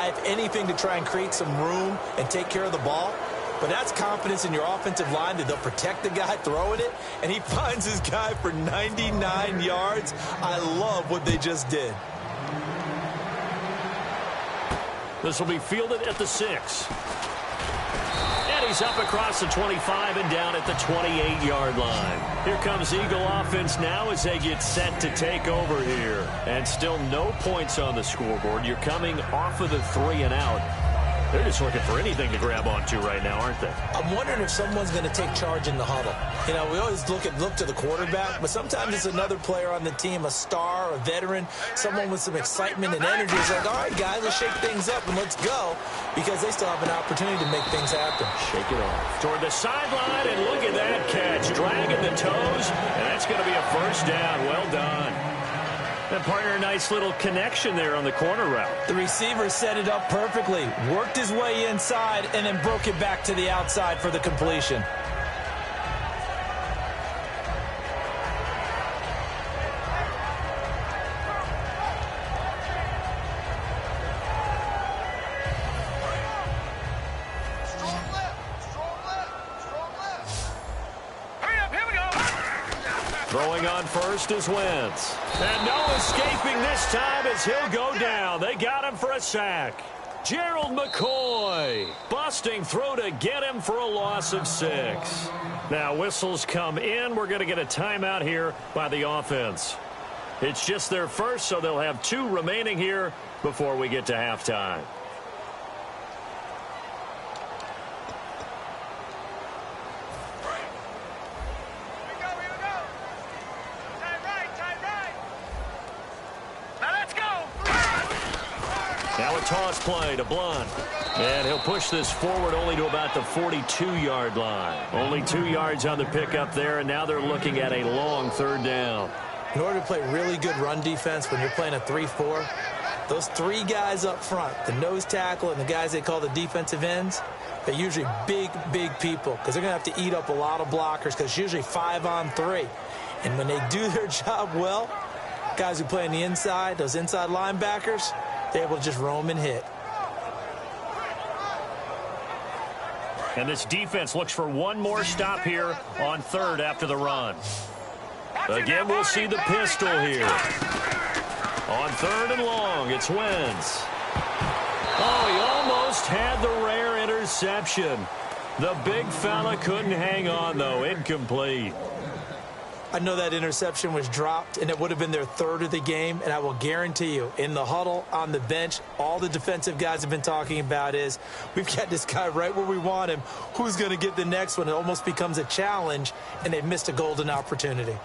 guy, if anything, to try and create some room and take care of the ball. But that's confidence in your offensive line that they'll protect the guy throwing it, and he finds his guy for 99 yards. I love what they just did. This will be fielded at the 6. And he's up across the 25 and down at the 28-yard line. Here comes Eagle offense now as they get set to take over here. And still no points on the scoreboard. You're coming off of the 3 and out. They're just looking for anything to grab onto right now, aren't they? I'm wondering if someone's going to take charge in the huddle. You know, we always look to the quarterback, but sometimes it's another player on the team, a star, a veteran, someone with some excitement and energy. It's like, all right, guys, let's shake things up and let's go, because they still have an opportunity to make things happen. Shake it off. Toward the sideline, and look at that catch. Dragging the toes, and that's going to be a first down. Well done. And partner, a nice little connection there on the corner route. The receiver set it up perfectly, worked his way inside, and then broke it back to the outside for the completion. Throwing on first is Wentz. And no escaping this time as he'll go down. They got him for a sack. Gerald McCoy busting through to get him for a loss of 6. Now whistles come in. We're going to get a timeout here by the offense. It's just their first, so they'll have 2 remaining here before we get to halftime. Now a toss play to Blunt. And he'll push this forward only to about the 42-yard line. Only 2 yards on the pickup there, and now they're looking at a long 3rd down. In order to play really good run defense when you're playing a 3-4, those 3 guys up front, the nose tackle and the guys they call the defensive ends, they're usually big, big people, because they're going to have to eat up a lot of blockers, because it's usually 5-on-3. And when they do their job well, guys who play on the inside, those inside linebackers, they're able to just roam and hit. And this defense looks for one more stop here on 3rd after the run. Again, we'll see the pistol here. On 3rd and long, it's Wentz. Oh, he almost had the rare interception. The big fella couldn't hang on, though. Incomplete. I know that interception was dropped, and it would have been their 3rd of the game, and I will guarantee you, in the huddle, on the bench, all the defensive guys have been talking about is, we've got this guy right where we want him. Who's going to get the next one? It almost becomes a challenge, and they've missed a golden opportunity.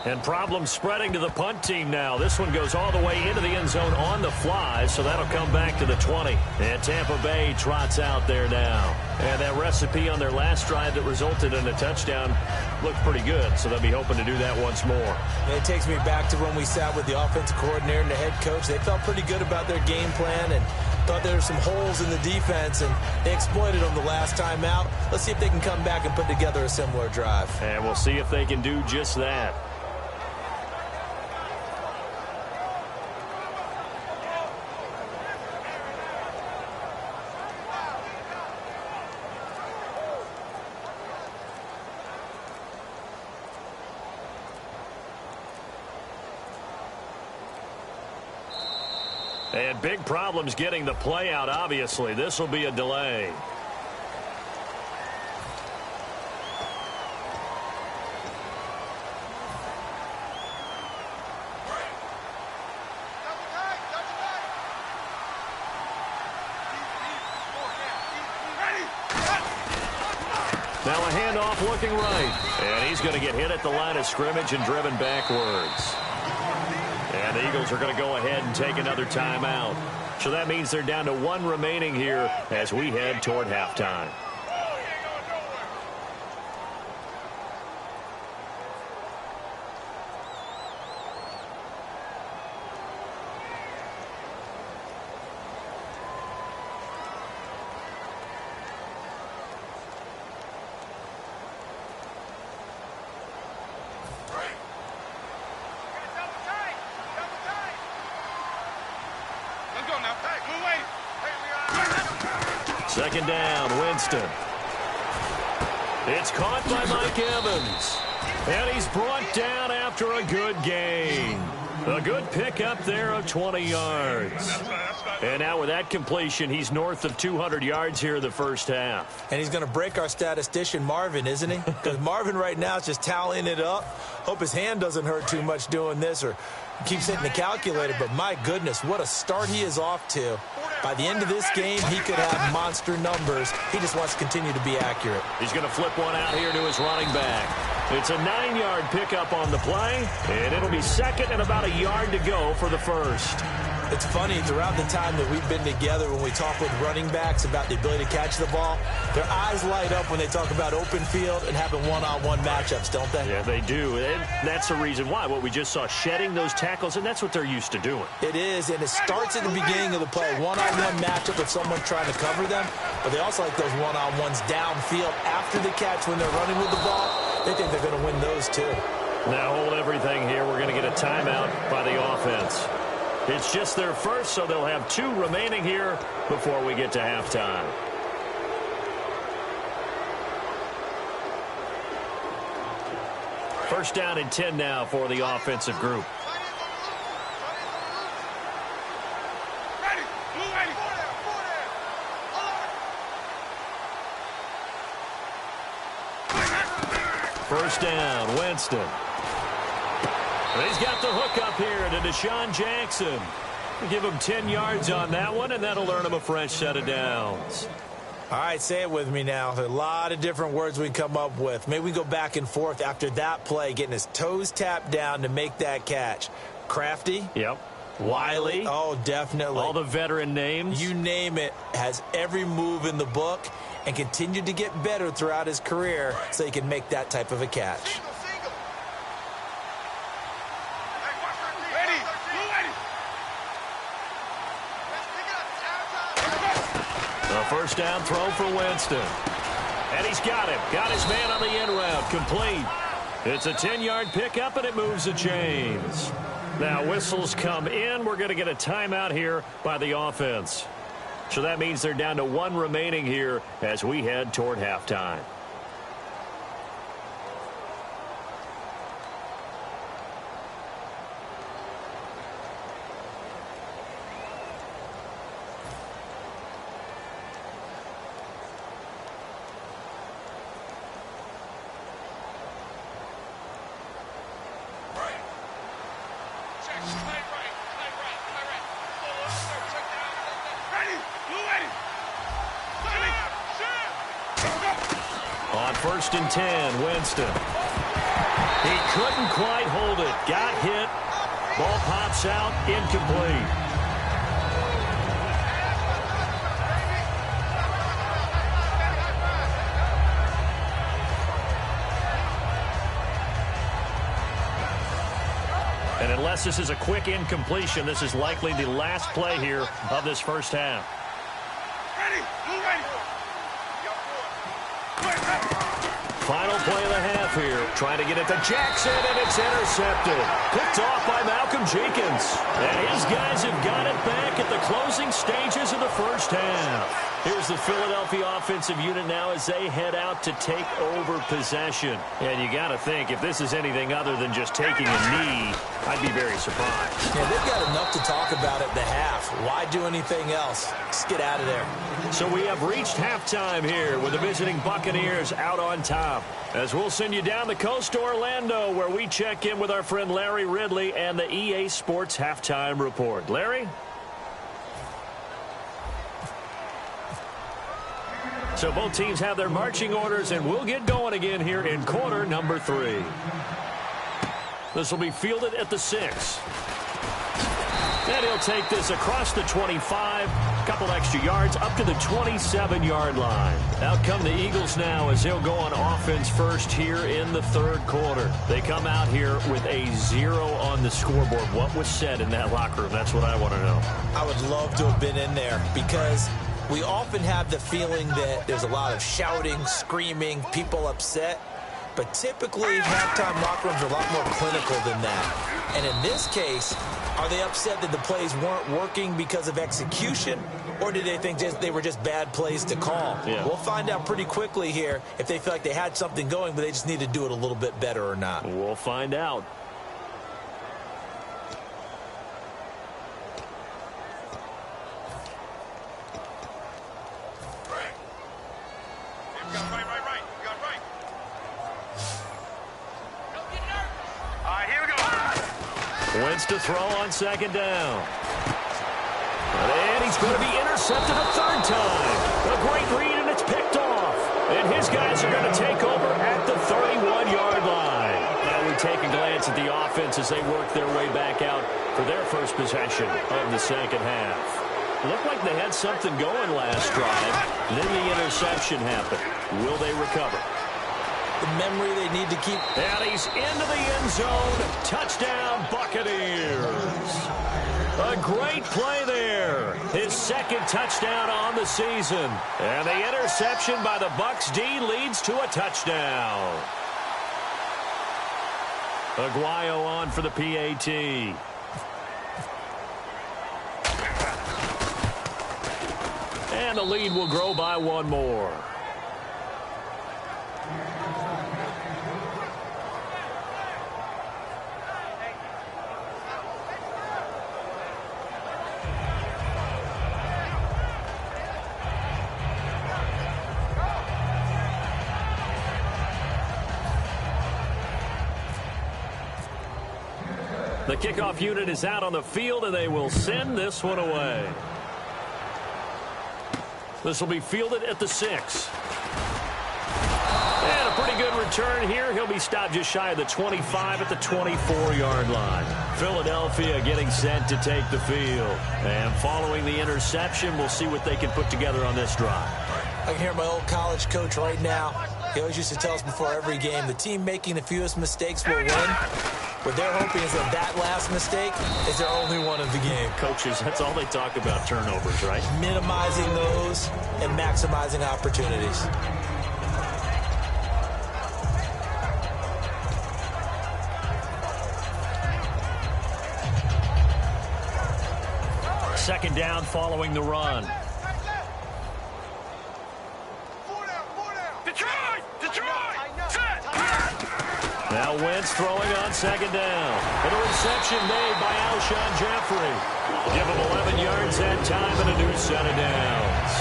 And problems spreading to the punt team now. This one goes all the way into the end zone on the fly, so that'll come back to the 20. And Tampa Bay trots out there now. And that recipe on their last drive that resulted in a touchdown looked pretty good, so they'll be hoping to do that once more. And it takes me back to when we sat with the offensive coordinator and the head coach. They felt pretty good about their game plan and thought there were some holes in the defense, and they exploited them the last time out. Let's see if they can come back and put together a similar drive. And we'll see if they can do just that. And big problems getting the play out, obviously. This will be a delay. Now a handoff looking right. And he's going to get hit at the line of scrimmage and driven backwards. And the Eagles are going to go ahead and take another timeout. So that means they're down to 1 remaining here as we head toward halftime. Second down, Winston. It's caught by Mike Evans. And he's brought down after a good gain. A good pickup there of 20 yards. And now with that completion, he's north of 200 yards here in the first half. And he's going to break our statistician, Marvin, isn't he? Because Marvin right now is just tallying it up. Hope his hand doesn't hurt too much doing this or keeps hitting the calculator. But my goodness, what a start he is off to. By the end of this game, he could have monster numbers. He just wants to continue to be accurate. He's going to flip one out here to his running back. It's a 9-yard pickup on the play, and it'll be second and about a yard to go for the first. It's funny, throughout the time that we've been together, when we talk with running backs about the ability to catch the ball, their eyes light up when they talk about open field and having one-on-one matchups, don't they? Yeah, they do. And that's the reason why. What we just saw, shedding those tackles, and that's what they're used to doing. It is, and it starts at the beginning of the play. One-on-one matchup with someone trying to cover them, but they also like those one-on-ones downfield after the catch when they're running with the ball. They think they're going to win those, too. Now hold everything here. We're going to get a timeout by the offense. It's just their first, so they'll have 2 remaining here before we get to halftime. First down and 10 now for the offensive group. First down, Winston. He's got the hook up here to Deshaun Jackson. Give him 10 yards on that one, and that'll earn him a fresh set of downs. All right, say it with me now. There's a lot of different words we come up with. Maybe we go back and forth after that play, getting his toes tapped down to make that catch. Crafty? Yep. Wiley? Oh, definitely. All the veteran names? You name it. Has every move in the book and continued to get better throughout his career so he can make that type of a catch. First down throw for Winston. And he's got him. Got his man on the in route. Complete. It's a 10-yard pickup, and it moves the chains. Now, whistles come in. We're going to get a timeout here by the offense. So that means they're down to 1 remaining here as we head toward halftime. On first and 10, Winston. He couldn't quite hold it. Got hit. Ball pops out. Incomplete. And unless this is a quick incompletion, this is likely the last play here of this first half. Final play of the half here. Trying to get it to Jackson, and it's intercepted. Picked off by Malcolm Jenkins. And his guys have got it back at the closing stages of the first half. Here's the Philadelphia offensive unit now as they head out to take over possession. And you got to think, if this is anything other than just taking a knee, I'd be very surprised. Yeah, they've got enough to talk about at the half. Why do anything else? Just get out of there. So we have reached halftime here with the visiting Buccaneers out on top. As we'll send you down the coast to Orlando, where we check in with our friend Larry Ridley and the EA Sports Halftime Report. Larry? So both teams have their marching orders, and we'll get going again here in quarter number 3. This will be fielded at the 6. And he'll take this across the 25, a couple extra yards, up to the 27-yard line. Out come the Eagles now as they'll go on offense first here in the third quarter. They come out here with a 0 on the scoreboard. What was said in that locker room? That's what I want to know. I would love to have been in there because we often have the feeling that there's a lot of shouting, screaming, people upset. But typically, halftime locker rooms are a lot more clinical than that. And in this case, are they upset that the plays weren't working because of execution, or did they think they were just bad plays to call? Yeah. We'll find out pretty quickly here if they feel like they had something going, but they just need to do it a little bit better or not. We'll find out. Wentz to throw on second down. And he's going to be intercepted a third time. A great read, and it's picked off. And his guys are going to take over at the 31-yard line. Now we take a glance at the offense as they work their way back out for their first possession of the second half. Looked like they had something going last drive. Then the interception happened. Will they recover? The memory they need to keep. And he's into the end zone. Touchdown, Buccaneers. A great play there. His second touchdown on the season. And the interception by the Bucs D leads to a touchdown. Aguayo on for the PAT. And the lead will grow by one more. The kickoff unit is out on the field, and they will send this one away. This will be fielded at the 6. And a pretty good return here. He'll be stopped just shy of the 25 at the 24-yard line. Philadelphia getting set to take the field. And following the interception, we'll see what they can put together on this drive. I can hear my old college coach right now. He always used to tell us before every game, the team making the fewest mistakes will win. What they're hoping is that last mistake is their only one of the game. Coaches, that's all they talk about, turnovers, right? Minimizing those and maximizing opportunities. Second down following the run. Now Wentz throwing on second down. And a reception made by Alshon Jeffrey. Give him 11 yards that time and a new set of downs.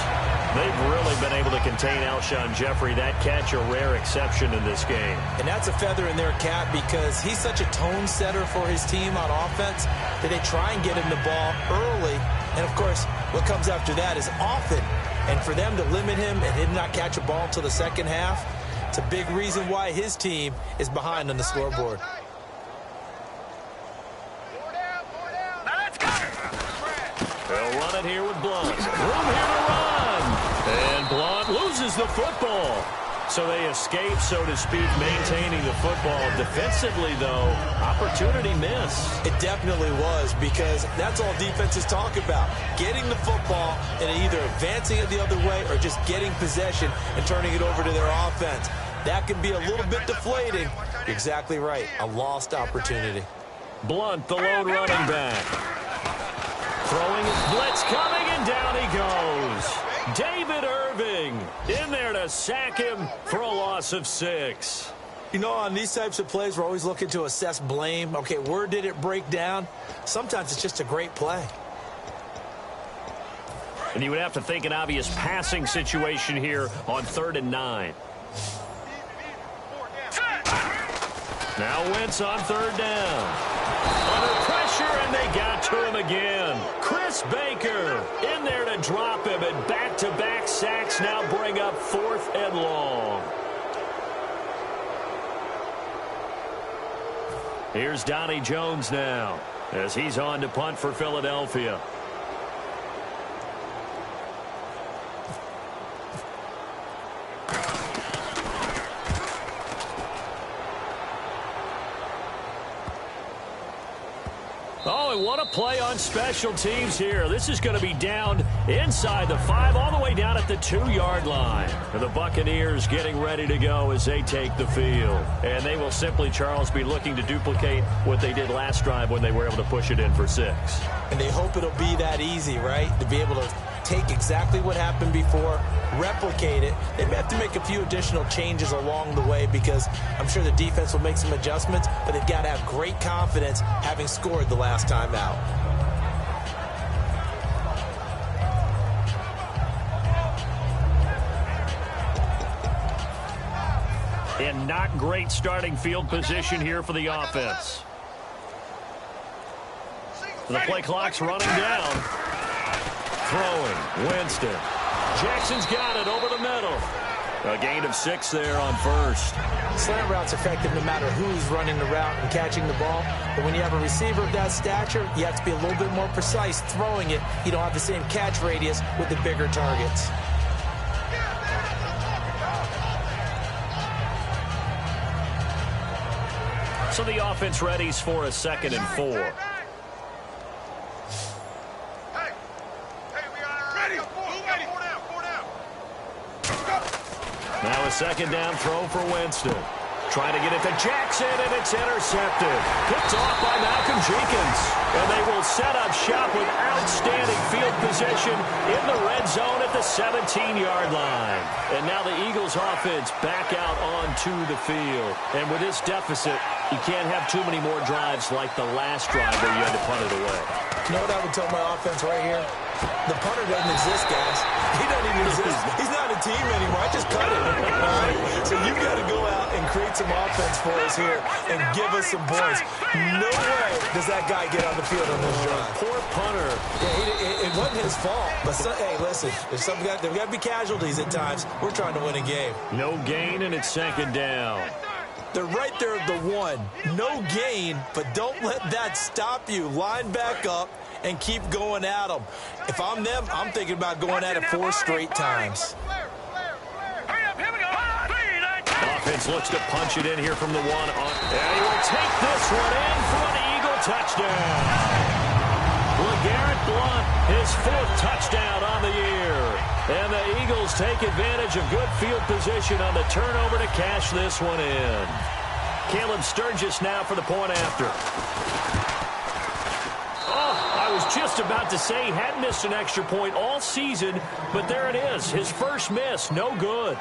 They've really been able to contain Alshon Jeffrey. That catch a rare exception in this game. And that's a feather in their cap because he's such a tone setter for his team on offense that they try and get him the ball early. And, of course, what comes after that is often. And for them to limit him and him not catch a ball until the second half, it's a big reason why his team is behind on the scoreboard. They'll run it here with Blunt. Room here to run. And Blunt loses the football. So they escape, so to speak, maintaining the football. Defensively, though, opportunity miss. It definitely was because that's all defenses talk about. Getting the football and either advancing it the other way or just getting possession and turning it over to their offense. That can be a little bit deflating. You're exactly right. A lost opportunity. Blunt, the lone running back. Throwing his blitz coming, and down he goes. David Irving in there to sack him for a loss of 6. You know, on these types of plays, we're always looking to assess blame. Okay, where did it break down? Sometimes it's just a great play. And you would have to think an obvious passing situation here on 3rd and 9. Now Wentz on 3rd down. Under pressure, and they got to him again. Chris Baker in there to drop him, and back-to-back sacks now bring up 4th and long. Here's Donnie Jones now as he's on to punt for Philadelphia. Oh, and what a play on special teams here. This is going to be down inside the 5, all the way down at the 2-yard line. And the Buccaneers getting ready to go as they take the field. And they will simply, Charles, be looking to duplicate what they did last drive when they were able to push it in for 6. And they hope it'll be that easy, right? To be able to take exactly what happened before, replicate it. They may have to make a few additional changes along the way because I'm sure the defense will make some adjustments, but they've got to have great confidence having scored the last time out. And not great starting field position here for the offense. The play clock's running down. Throwing, Winston. Jackson's got it over the middle. A gain of 6 there on first. Slant route's effective no matter who's running the route and catching the ball. But when you have a receiver of that stature, you have to be a little bit more precise throwing it. You don't have the same catch radius with the bigger targets. So the offense readies for a 2nd and 4. Now a 2nd down throw for Winston. Trying to get it to Jackson, and it's intercepted. Picked off by Malcolm Jenkins. And they will set up shop with outstanding field position in the red zone at the 17-yard line. And now the Eagles offense back out onto the field. And with this deficit, you can't have too many more drives like the last drive where you had to punt it away. You know what I would tell my offense right here? The punter doesn't exist, guys. He doesn't even exist. He's not a team anymore. I just cut him. All right? So you've got to go out and create some offense for us here and give us some points. No way does that guy get on the field on this drive. Poor punter. Yeah, it wasn't his fault. But, hey, listen, there's got to be casualties at times. We're trying to win a game. No gain, and it's 2nd down. They're right there at the 1. No gain, but don't let that stop you. Line back up and keep going at them. If I'm them, I'm thinking about going at it 4 straight times. Offense looks to punch it in here from the 1. And he will take this one in for an Eagle touchdown. LeGarrette Blount, his 4th touchdown on the year. And the Eagles take advantage of good field position on the turnover to cash this one in. Caleb Sturgis now for the point after. I was just about to say he hadn't missed an extra point all season, but there it is. His first miss, no good.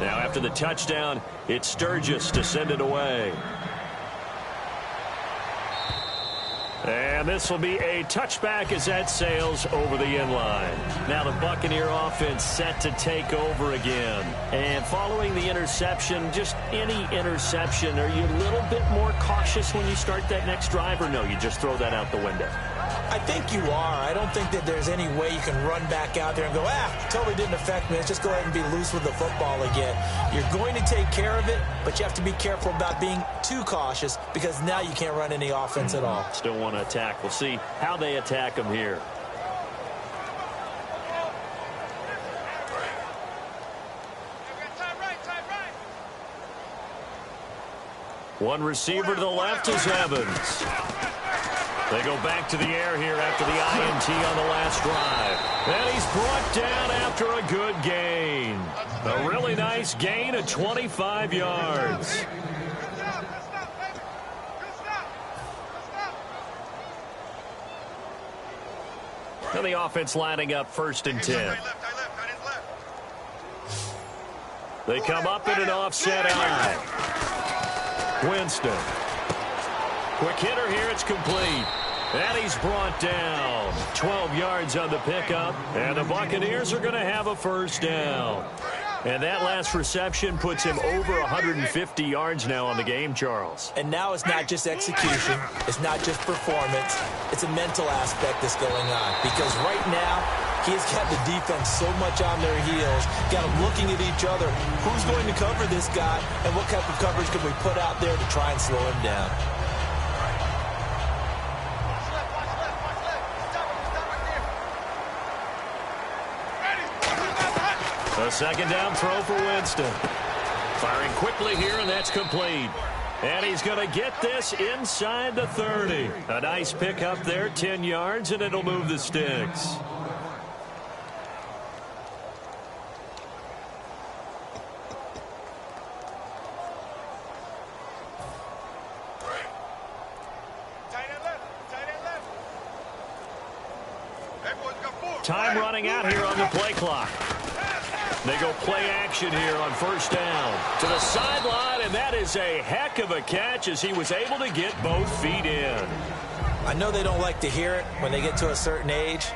Now after the touchdown, it's Sturgis to send it away. And this will be a touchback as that sails over the end line. Now the Buccaneer offense set to take over again. And following the interception, just any interception, are you a little bit more cautious when you start that next drive, or no, you just throw that out the window? I think you are. I don't think that there's any way you can run back out there and go, totally didn't affect me. Let's just go ahead and be loose with the football again. You're going to take care of it, but you have to be careful about being too cautious because now you can't run any offense at all. Still want to attack. We'll see how they attack them here. One receiver to the left is Evans. They go back to the air here after the INT on the last drive. And he's brought down after a good gain. A really nice gain of 25 yards. And the offense lining up 1st and 10. They come up in an offset eye. Winston. Quick hitter here, it's complete. And he's brought down. 12 yards on the pickup. And the Buccaneers are going to have a 1st down. And that last reception puts him over 150 yards now on the game, Charles. And now it's not just execution. It's not just performance. It's a mental aspect that's going on. Because right now, He's got the defense so much on their heels, got them looking at each other. Who's going to cover this guy, and what type of coverage can we put out there to try and slow him down? A second down throw for Winston. Firing quickly here, and that's complete. And he's going to get this inside the 30. A nice pickup there, 10 yards, and it'll move the sticks. Time running out here on the play clock. They go play action here on first down. To the sideline, and that is a heck of a catch as he was able to get both feet in. I know they don't like to hear it when they get to a certain age,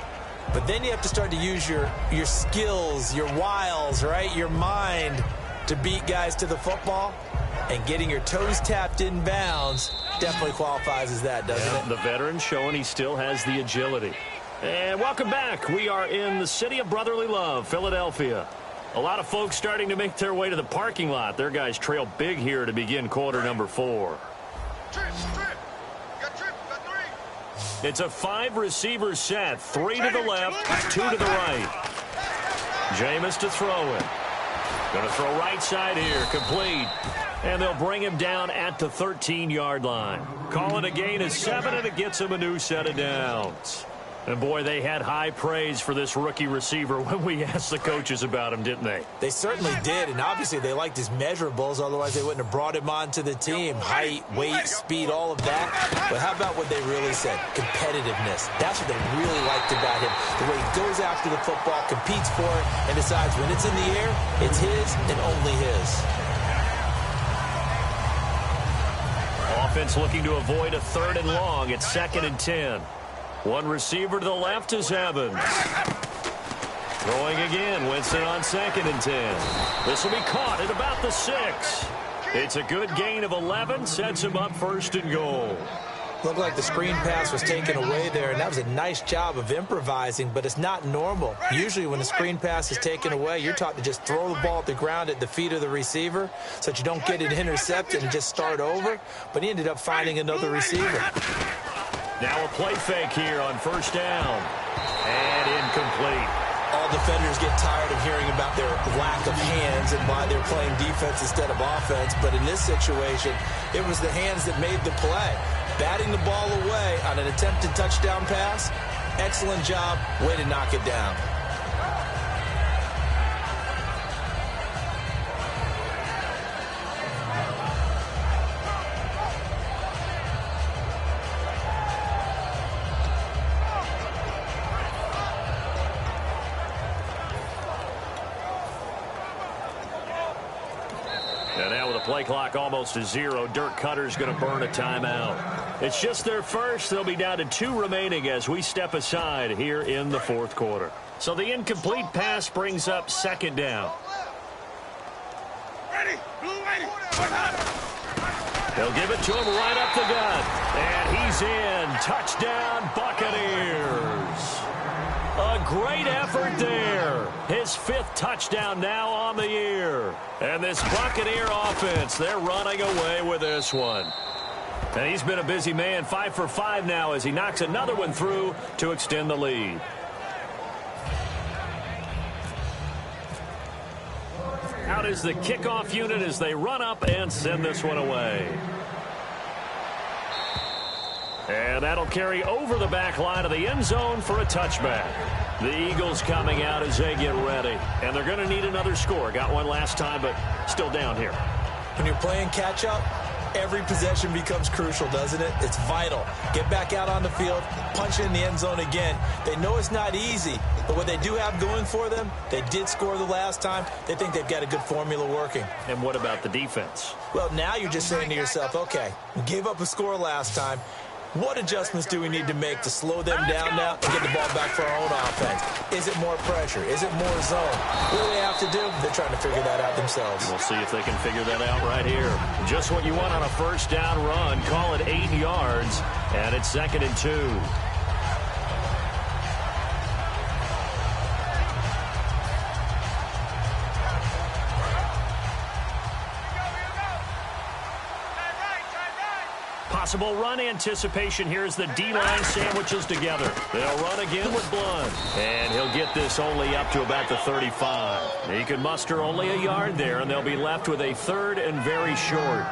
but then you have to start to use your skills, your wiles, right? Your mind to beat guys to the football. And getting your toes tapped in bounds definitely qualifies as that, doesn't it? The veteran showing he still has the agility. And welcome back. We are in the city of brotherly love, Philadelphia. A lot of folks starting to make their way to the parking lot. Their guys trail big here to begin quarter number 4. It's a 5-receiver set. 3 to the left, 2 to the right. Jameis to throw it. Going to throw right side here, complete. And they'll bring him down at the 13-yard line. Call it a gain of 7, and it gets him a new set of downs. And, boy, they had high praise for this rookie receiver when we asked the coaches about him, didn't they? They certainly did, and obviously they liked his measurables. Otherwise, they wouldn't have brought him onto the team. Height, weight, speed, all of that. But how about what they really said? Competitiveness. That's what they really liked about him. The way he goes after the football, competes for it, and decides when it's in the air, it's his and only his. Offense looking to avoid a 3rd and long. It's 2nd and 10. One receiver to the left is Evans. Throwing again. Winston on 2nd and 10. This will be caught at about the 6. It's a good gain of 11. Sets him up 1st and goal. Looked like the screen pass was taken away there, and that was a nice job of improvising, but it's not normal. Usually when the screen pass is taken away, you're taught to just throw the ball at the ground at the feet of the receiver so that you don't get it intercepted and just start over, but he ended up finding another receiver. Now a play fake here on 1st down. And incomplete. All defenders get tired of hearing about their lack of hands and why they're playing defense instead of offense. But in this situation, it was the hands that made the play. Batting the ball away on an attempted touchdown pass. Excellent job. Way to knock it down. Play clock almost to 0. Dirk Cutter's going to burn a timeout. It's just their first. They'll be down to 2 remaining as we step aside here in the 4th quarter. So the incomplete pass brings up 2nd down. They'll give it to him right up the gut. And he's in. Touchdown, Buccaneers. A great effort there. His 5th touchdown now on the year. And this Buccaneer offense, they're running away with this one. And he's been a busy man, 5 for 5 now as he knocks another one through to extend the lead. Out is the kickoff unit as they run up and send this one away. And that'll carry over the back line of the end zone for a touchback. The Eagles coming out as they get ready. And they're going to need another score. Got one last time, but still down here. When you're playing catch-up, every possession becomes crucial, doesn't it? It's vital. Get back out on the field, punch in the end zone again. They know it's not easy, but what they do have going for them, they did score the last time. They think they've got a good formula working. And what about the defense? Well, now you're just saying to yourself, okay, we gave up a score last time. What adjustments do we need to make to slow them down now and get the ball back for our own offense? Is it more pressure? Is it more zone? What do they have to do? They're trying to figure that out themselves. We'll see if they can figure that out right here. Just what you want on a 1st down run. Call it 8 yards, and it's 2nd and 2. Possible run anticipation here as the D-line sandwiches together. They'll run again with Blunt. And he'll get this only up to about the 35. He can muster only a yard there, and they'll be left with a third and very short.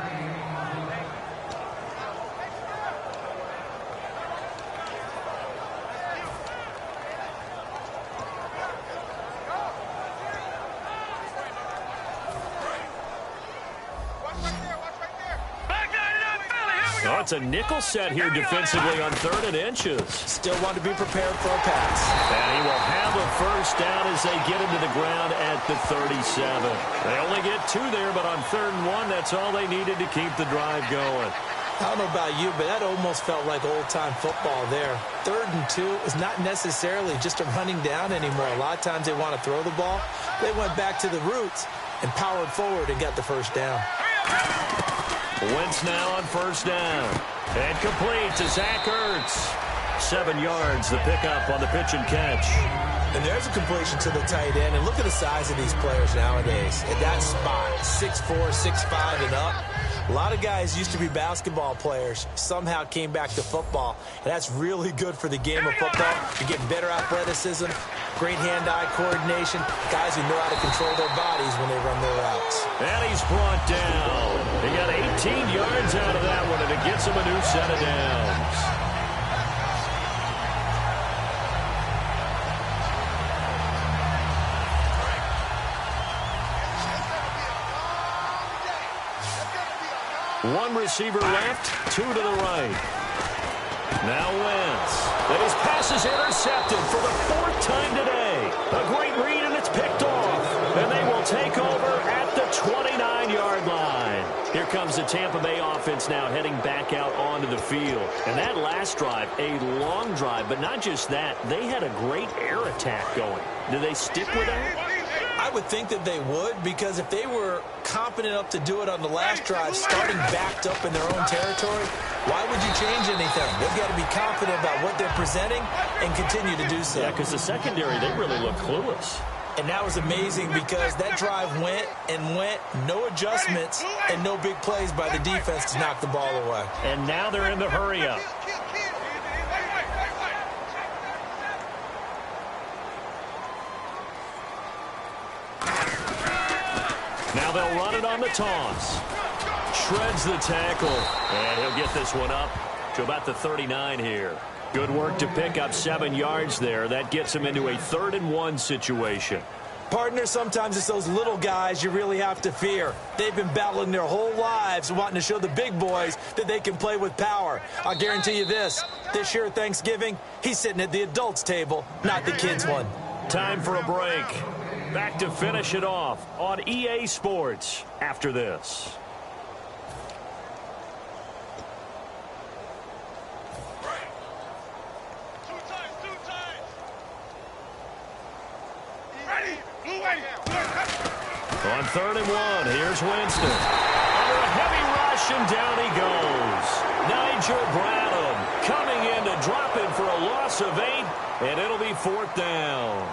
Oh, it's a nickel set here defensively on 3rd and inches. Still want to be prepared for a pass. And he will have a first down as they get into the ground at the 37. They only get 2 there, but on 3rd and 1, that's all they needed to keep the drive going. I don't know about you, but that almost felt like old-time football there. 3rd and 2 is not necessarily just a running down anymore. A lot of times they want to throw the ball. They went back to the roots and powered forward and got the first down. Wentz now on first down. And complete to Zach Ertz. 7 yards, the pickup on the pitch and catch. And there's a completion to the tight end. And look at the size of these players nowadays. At that spot, 6'4", 6'5", and up. A lot of guys used to be basketball players, somehow came back to football. And that's really good for the game of football. You're getting better athleticism, great hand-eye coordination, guys who know how to control their bodies when they run their routes. And he's brought down. He got 18 yards out of that one, and it gets him a new set of downs. One receiver left, 2 to the right. Now Wentz. And his pass is intercepted for the 4th time today. A great read, and it's picked off. And they will take over at the 29-yard line. Here comes the Tampa Bay offense now heading back out onto the field. And that last drive, a long drive, but not just that. They had a great air attack going. Do they stick with that? I would think that they would, because if they were confident enough to do it on the last drive, starting backed up in their own territory, why would you change anything? They've got to be confident about what they're presenting and continue to do so. Yeah, because the secondary, they really look clueless. And that was amazing because that drive went and went, no adjustments and no big plays by the defense to knock the ball away. And now they're in the hurry-up. Now they'll run it on the toss. Shreds the tackle. And he'll get this one up to about the 39 here. Good work to pick up 7 yards there. That gets him into a 3rd and 1 situation. Partner, sometimes it's those little guys you really have to fear. They've been battling their whole lives, wanting to show the big boys that they can play with power. I'll guarantee you this year Thanksgiving, he's sitting at the adults' table, not the kids' one. Time for a break. Back to finish it off on EA Sports after this. On 3rd and 1, here's Winston. Under a heavy rush, and down he goes. Nigel Bradham coming in to drop it for a loss of 8, and it'll be 4th down.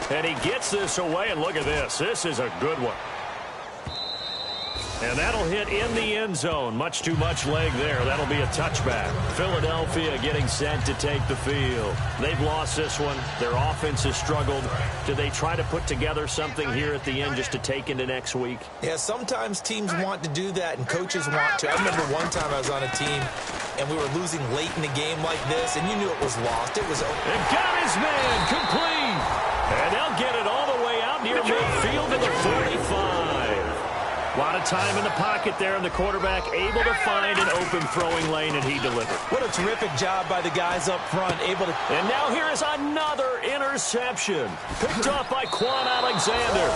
And he gets this away, and look at this. This is a good one. And that'll hit in the end zone. Much too much leg there. That'll be a touchback. Philadelphia getting set to take the field. They've lost this one. Their offense has struggled. Do they try to put together something here at the end just to take into next week? Yeah, sometimes teams want to do that, and coaches want to. I remember one time I was on a team, and we were losing late in a game like this, and you knew it was lost. It was over. And got his man complete. And they'll get it all the way out near midfield to the 45. A lot of time in the pocket there, and the quarterback able to find an open throwing lane, and he delivered. What a terrific job by the guys up front, able to... And now here is another interception. Picked off by Quan Alexander.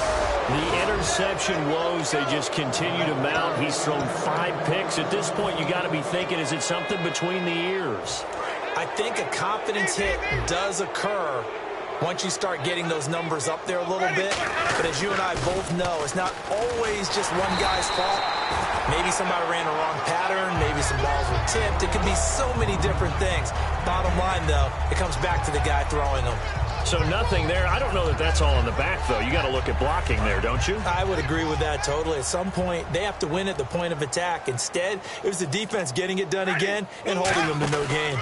The interception woes, they just continue to mount. He's thrown 5 picks. At this point, you got to be thinking, is it something between the ears? I think a confidence hit does occur once you start getting those numbers up there a little bit. But as you and I both know, it's not always just one guy's fault. Maybe somebody ran a wrong pattern. Maybe some balls were tipped. It could be so many different things. Bottom line, though, it comes back to the guy throwing them. So nothing there. I don't know that that's all in the back, though. You got to look at blocking there, don't you? I would agree with that totally. At some point, they have to win at the point of attack. Instead, it was the defense getting it done again and holding them to no gain.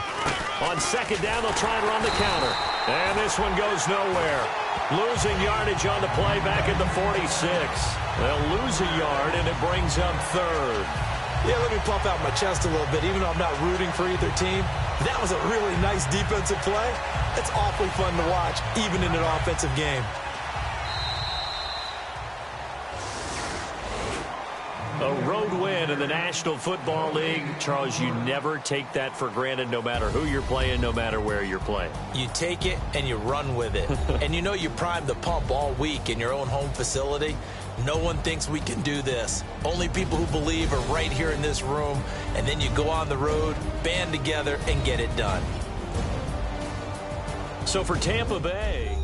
On second down, they'll try and run the counter. And this one goes nowhere. Losing yardage on the play back at the 46. They'll lose a yard, and it brings up third. Yeah, let me pump out my chest a little bit, even though I'm not rooting for either team. That was a really nice defensive play. It's awfully fun to watch, even in an offensive game. A road win in the National Football League. Charles, you never take that for granted, no matter who you're playing, no matter where you're playing. You take it and you run with it. And you know you primed the pump all week in your own home facility. No one thinks we can do this. Only people who believe are right here in this room. And then you go on the road, band together, and get it done. So for Tampa Bay,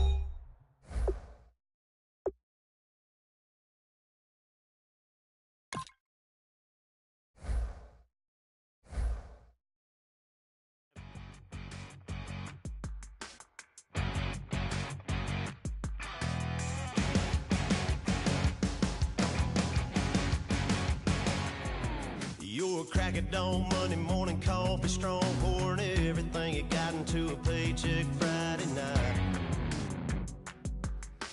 Your crack of dawn, Monday morning coffee, strong pouring everything you got into a paycheck Friday night.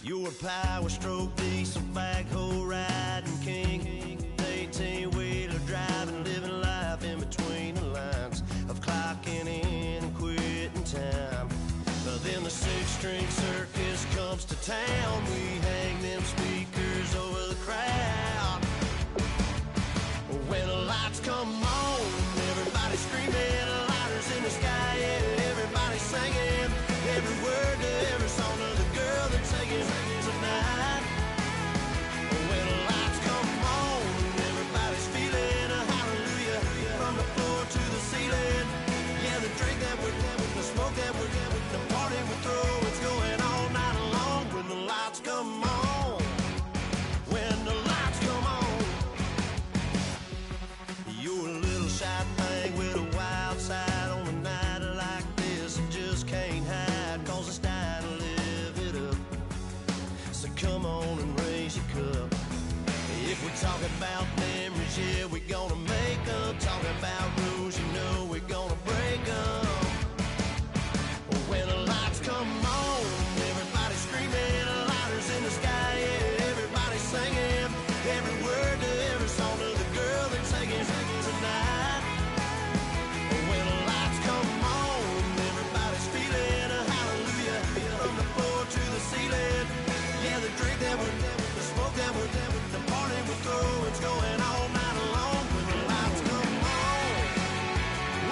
Your power stroke, diesel backhoe riding king, 18-wheeler driving, living life in between the lines of clocking in and quitting time. But then the six-string circus comes to town. We hang them speakers over the crowd. When the lights come on, everybody screaming, lighters in the sky, yeah, everybody singing, every word to every song of the girl they're taking tonight. When the lights come on, everybody's feeling a hallelujah, from the floor to the ceiling. Yeah, the drink that we're having, the smoke that we're having, the party we throw, it's going all night long. When the lights come on, when the lights come on. You're a little shy thing with a wild side on a night like this. You just can't hide, cause it's time to live it up. So come on and raise your cup. If we talk about memories, yeah, we're gonna make them. Talking about rules, you know we're gonna break them. When the lights come on, everybody's screaming, lighters in the sky, yeah, everybody's singing, every word to every song of the girl they're taking tonight. When the lights come on, everybody's feeling a hallelujah, from the floor to the ceiling. Yeah, the drink that we're having, the smoke that we're having, the party we throw, it's going all night long. When the lights come on,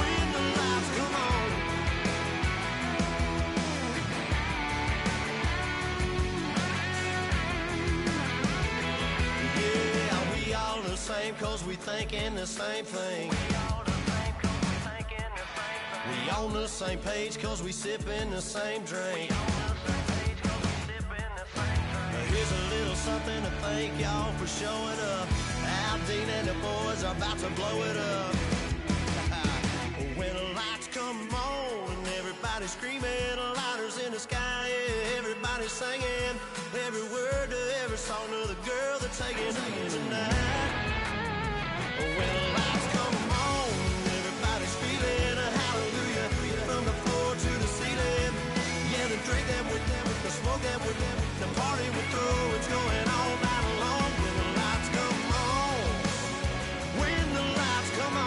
when the lights come on. Yeah, we all the same, cause we thinking the same thing. We on the same page, cause we sipping the same drink. Here's a little something to thank y'all for showing up. Al Dean and the boys are about to blow it up. When the lights come on and everybody's screaming, lighters in the sky, yeah, everybody's singing, every word to every song of the girl they're taking tonight. When the lights come on, everybody's feeling a hallelujah, from the floor to the ceiling. Yeah, the drink that we're having, the smoke that we're having, the party we throw, it's going all night long. When the lights come on, when the lights come on.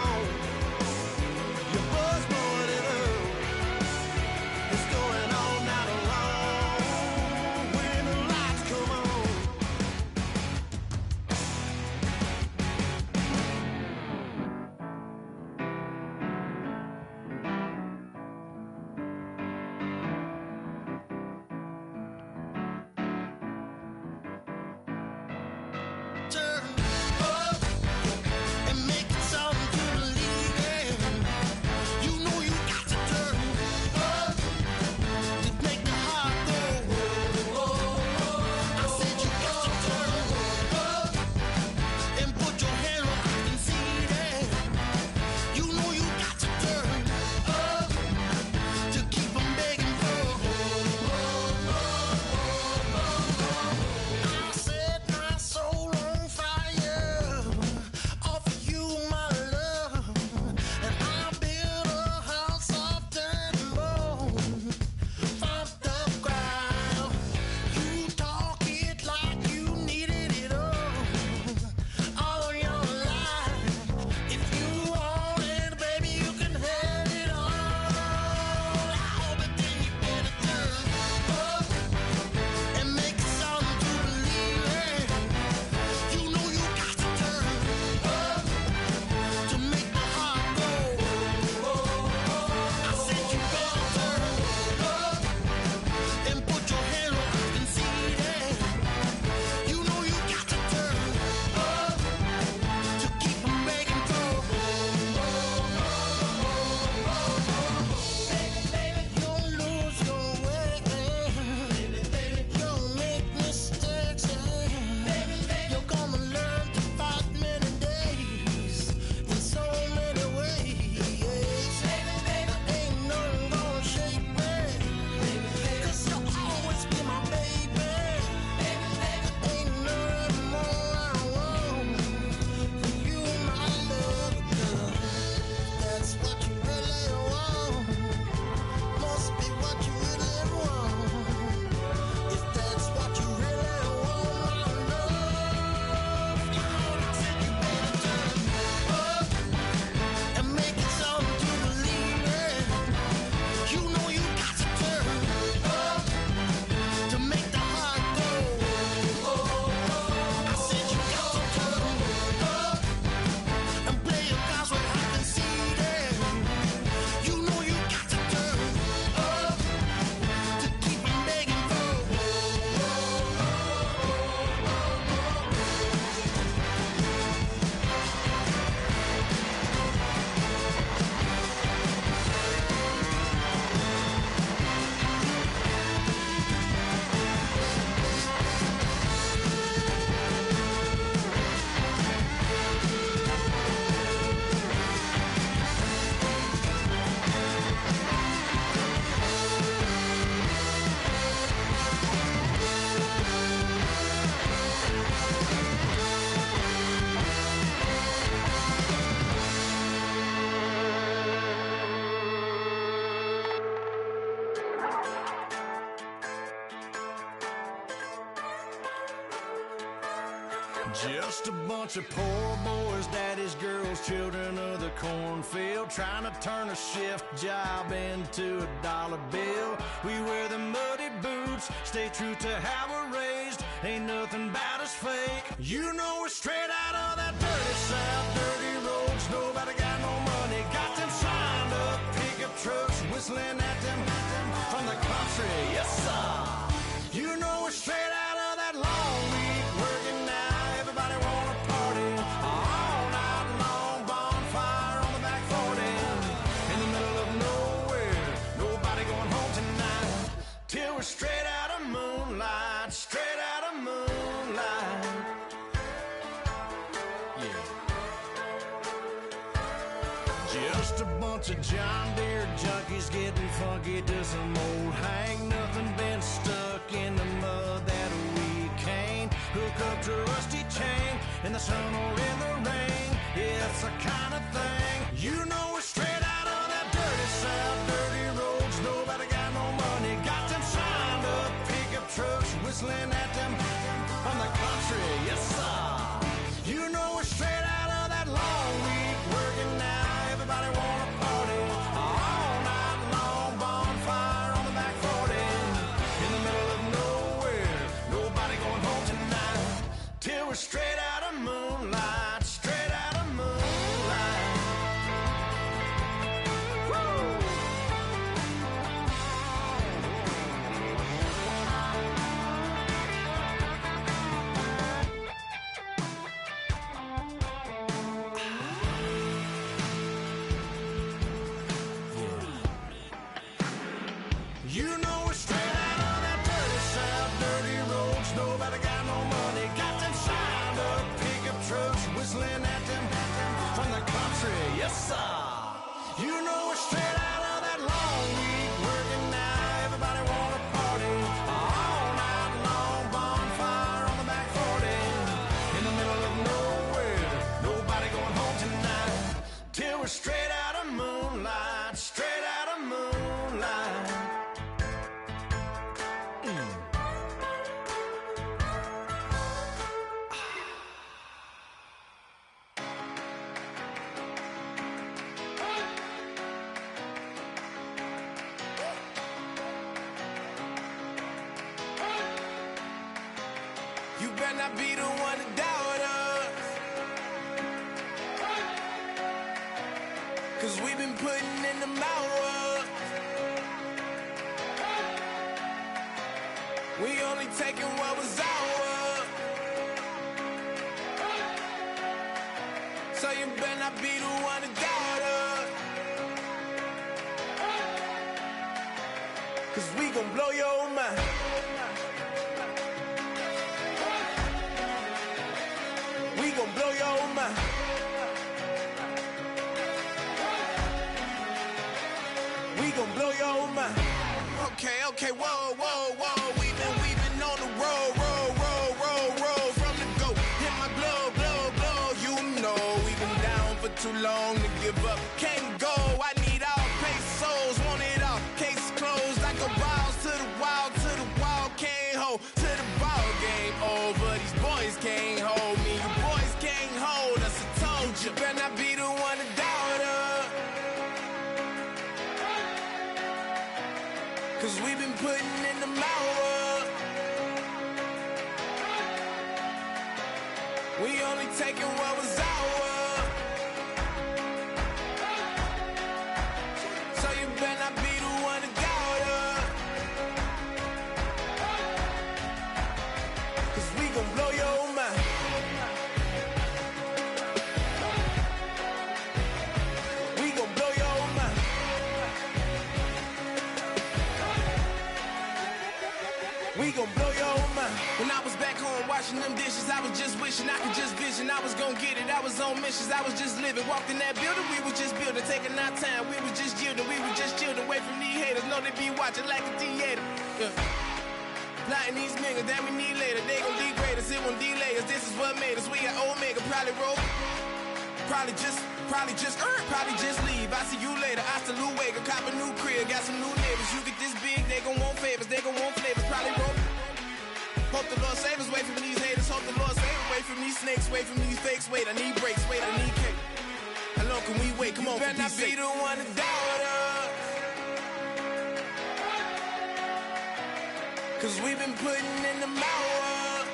Just a bunch of poor boys, daddy's girls, children of the cornfield, trying to turn a shift job into a dollar bill. We wear the muddy boots, stay true to how we're raised. Ain't nothing about us fake. You know we're straight out of that dirty south, dirty roads. Nobody got no money, got them signed up pickup trucks, whistling at them from the country. Yes, sir. You know we're straight out of that long week working now. Everybody wanna party all night long, bonfire on the back 40 in the middle of nowhere. Nobody going home tonight till we're straight out of moonlight, straight out of moonlight. Yeah. Just a bunch of John Deere junkies getting funky to some old hang. Nothing been stuck in the mud that we can't hook up to a rusty chain in the sun or in the rain. Yeah, it's the kind of thing. You know we're straight out of that dirty south, dirty roads. Nobody got no money, got them signed up pickup trucks, whistling at them from the country. Yes, sir. You know we're straight out of that long week working now. Everybody wanna party all night long, bonfire on the back 40 in the middle of nowhere. Nobody going home tonight till we're straight out of moonlight, straight out of moonlight. Woo! You know we're straight out of that dirty south, dirty roads. Nobody got no money, got them signed up pickup trucks, whistling at them from the country. Yes, sir. You know we're straight out of that long week working now. Everybody wanna party all night long, bonfire on the back 40 in the middle of nowhere. Nobody going home tonight till we're straight out of moonlight, straight out of moonlight. You better not be the one to doubt us, 'cause we've been putting in the hours. We only taking what was ours. So you better not be the one to doubt us, 'cause we gon' blow your mind. We gon' blow your mind. We gon' blow your mind. Okay, whoa. We've been on the road. From the go, hit my blow. You know we've been down for too long to give up. Can't go. I need all pesos, want it all. Case closed. I go balls to the wall, can't hold to the ball game over. These boys can't hold me. You boys can't hold us. I told you. Better not be the one to doubt us, 'cause we've been putting in the hours. We only taking what was ours. So you better not be the one to doubt us, 'cause we gon' blow your mind. We gon' blow your mind. We gon' blow your mind. When I was back home washing them dishes, I was just wishing I could just vision. I was gon' get it, I was on missions, I was just living. Walked in that building, we was just building, taking our time. We was just yielding, we was just chillin'. Away from these haters, know they be watching like a theater. Yeah. Plotting these niggas that we need later. They gon' degrade us, it won't delay us. This is what made us. We got Omega, probably roll. Probably just leave. I see you later. I salute Wake, cop a new crib, got some new neighbors. You get this big, they gon' want favors, they gon' want flavors. Probably roll. Hope the Lord save us away from these haters. Hope the Lord save us away from from these snakes, wait from these fakes, wait, I need breaks, wait, I need cake. How long can we wait? Come on, better not be the one to doubt us. Cause we've been putting in the hours.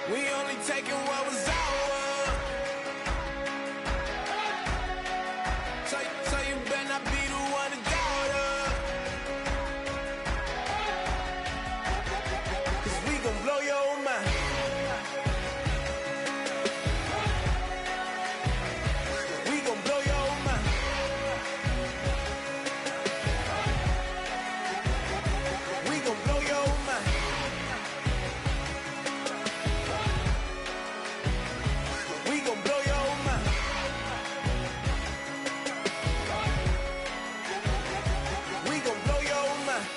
We only taking what was ours. So you better not be the one to doubt us. Cause we gon' blow your mind. We gon' blow your mind. We gon' blow your mind. We gon' blow your mind. We gon' blow your mind.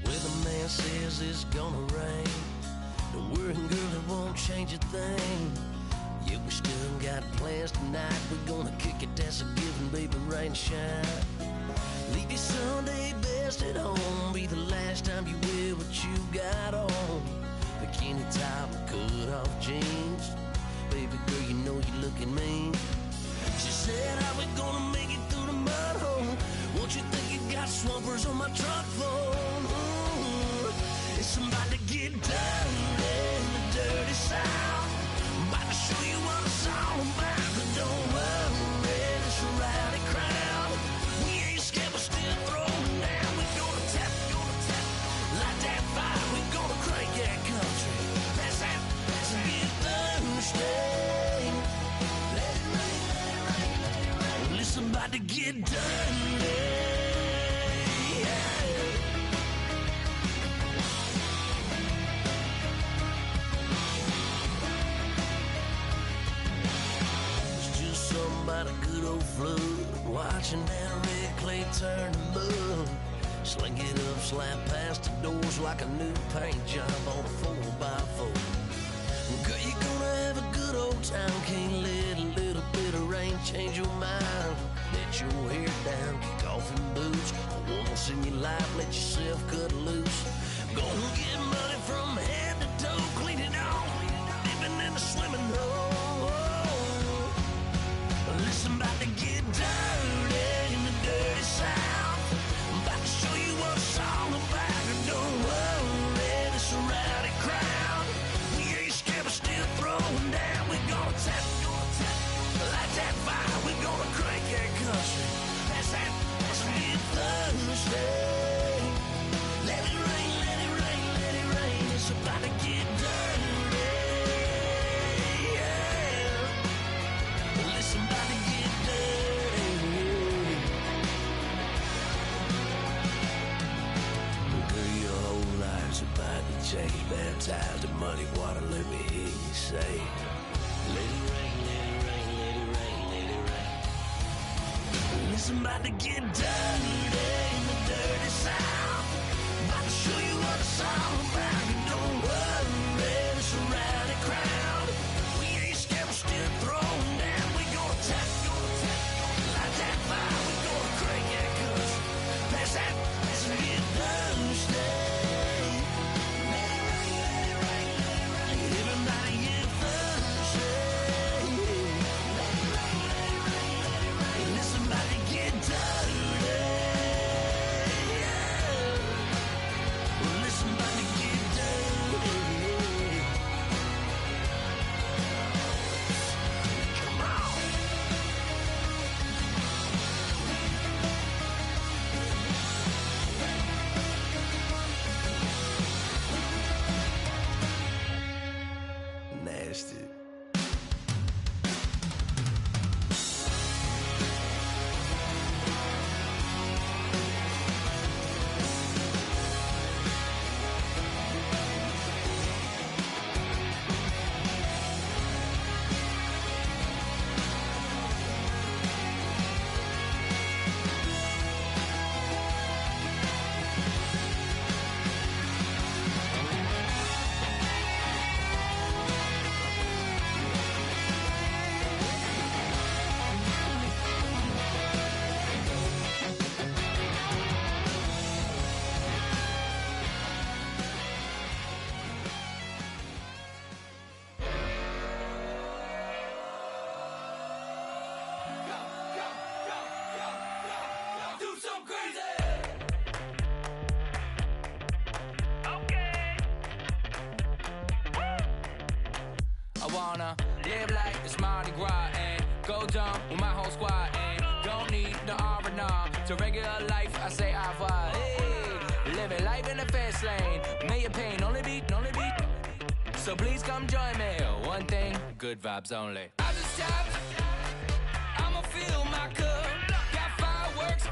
Weatherman says it's gonna rain. Don't worry, girl, it won't change a thing. Yeah, we still got plans tonight. We're gonna kick it, that's a given, baby, rain and shine. Leave your Sunday best at home. Be the last time you wear what you got on. Bikini top and cut off jeans. Baby girl, you know you looking mean. She said, how we gonna make it through the mud hole? Won't you think you got swampers on my truck phone? Ooh, it's about to get dirty in the dirty south. About to show you what it's all about. But don't worry, it's a rowdy crowd. We ain't scared, we're still throwing down. We gonna tap, light that fire. We gonna crank that country. That's and get Thursday. Let it rain, let it rain, let it rain. Well, it's about to get dirty. Yeah. It's just something about a good old flood. Watching that red clay turn to mud. Sling it up, slap past the doors like a new paint job on a 4x4. Girl, you're gonna have a good old time. Can't let a little bit of rain change your mind. Let your hair down, kick off in boots. Once in your life, let yourself cut loose. Gonna get money from head to toe, clean it off, living in a swimming hole. Listen, about to get dirty in the dirty south. About to show you what it's all about. And don't worry, this a rowdy crowd. We ain't scared, we're still throwing down. We gonna tap, light that fire. We gonna crank that country. That's get Thursday. Let it rain, let it rain, let it rain. It's about to get dirty. Yeah. Listen, about to get dirty. Girl, your whole life's about to change. Baptized in muddy water, let me hear you say, let it rain, let it rain, let it rain, let it rain. Listen, about to get dirty in the dirty south. About to show you what it's all about. And don't worry, it's a rowdy crowd. We ain't scared, we're still throwing down. We gonna tap, light that fire. We gonna crank that country. Pass that, get Thursday. Let it rain, let it rain, let it rain. Everybody get Thursday. Let it rain, let it rain, let it rain. Listen, about to get dirty. Yeah. Listen, about to get dirty. I wanna live like it's Mardi Gras and go dumb with my whole squad and don't need the R&R. To regular life, I say au revoir. Hey, living life in the fast lane. May your pain only be. So please come join me. One thing, good vibes only. I just tapped. I'ma fill my cup. Got fireworks.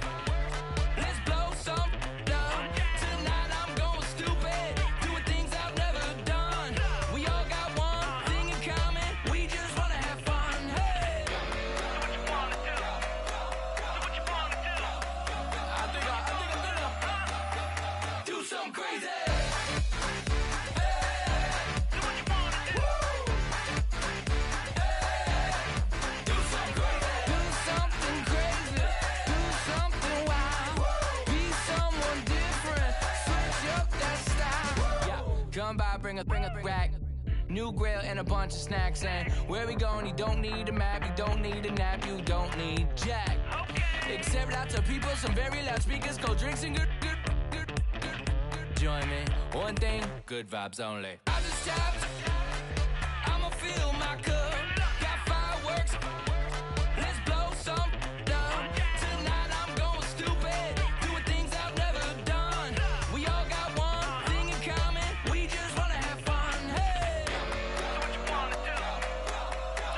Let's blow some love. Tonight I'm going stupid. Doing things I've never done. We all got one thing in common. We just wanna have fun. Hey. Do what you wanna do. Do what you wanna do. I think I'm gonna do something crazy. Come by, bring a rack. New grill and a bunch of snacks. And where we going, you don't need a map. You don't need a nap. You don't need jack. Except lots of people, some very loud speakers, cold drinks and good. Join me. One thing, good vibes only. I just tapped. I'ma fill my cup. Got fireworks. Let's blow some love. Tonight I'm going stupid. Doing things I've never done. We all got one thing in common. We just wanna have fun. Hey. Do what you wanna do.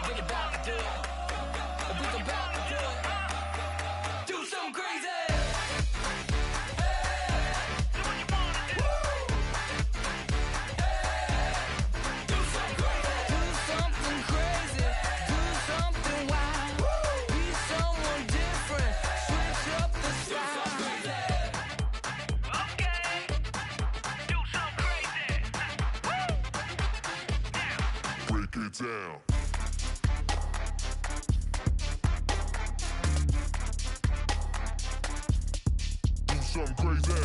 Think about to do it. Think about to do it. Do something crazy. Down. Do something crazy.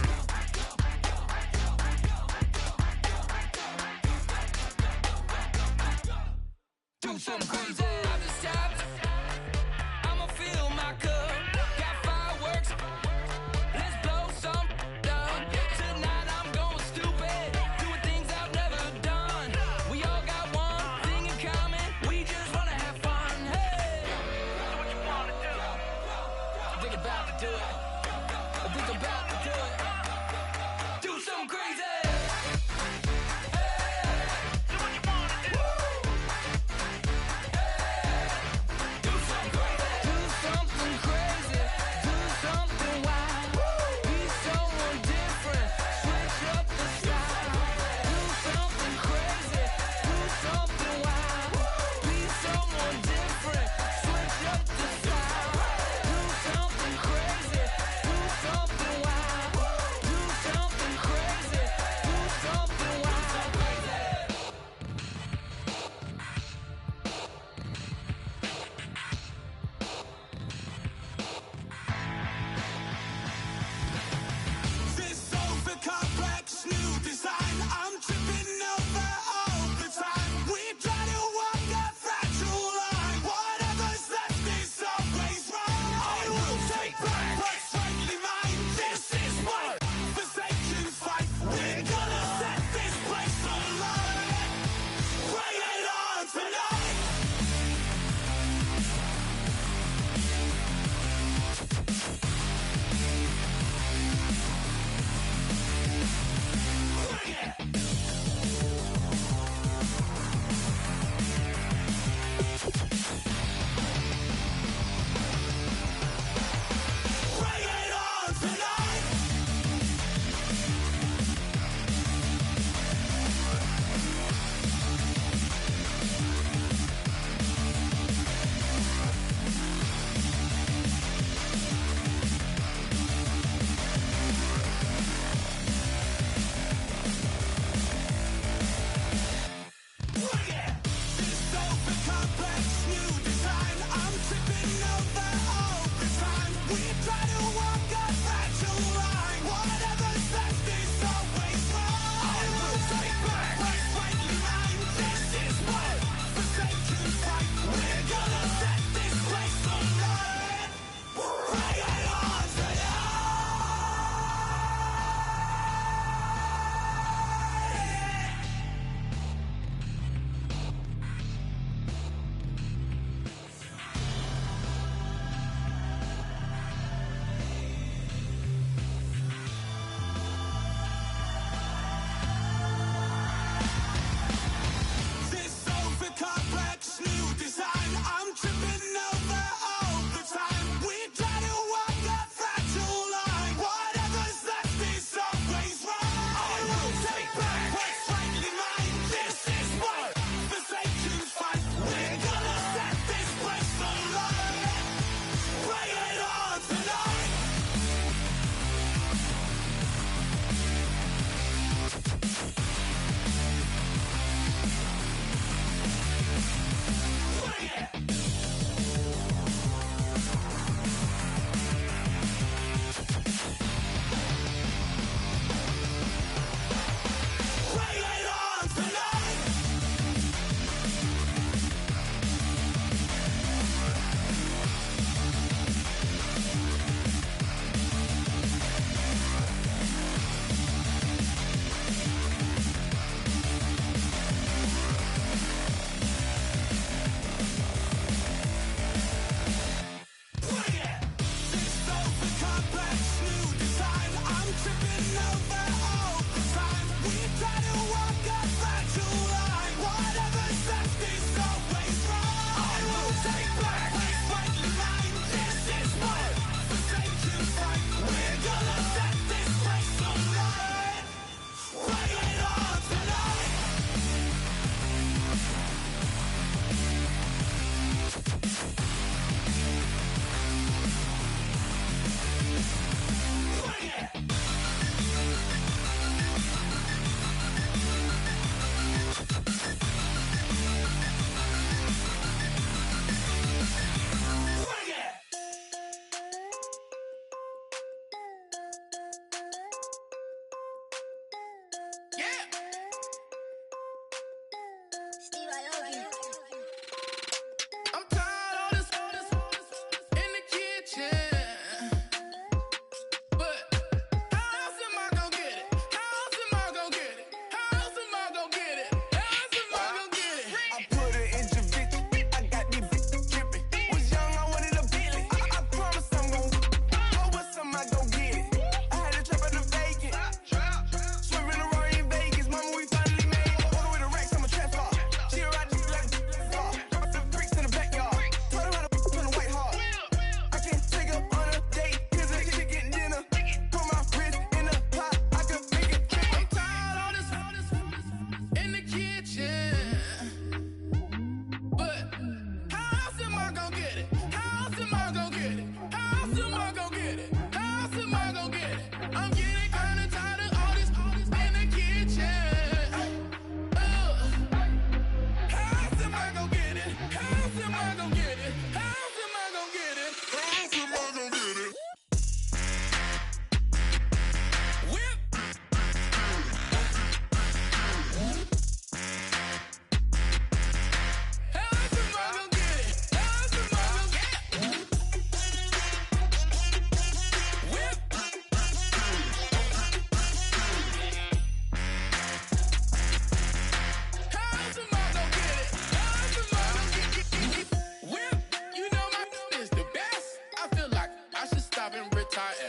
Do something crazy. I just tapped. I'ma fill my cup. Got fireworks. Let's blow some love. Tonight I'm going stupid. Doing things I've never done. We all got one thing in common. We just wanna have fun. Hey. Do what you wanna do. Think about to do it. Think about to do it. Do something crazy.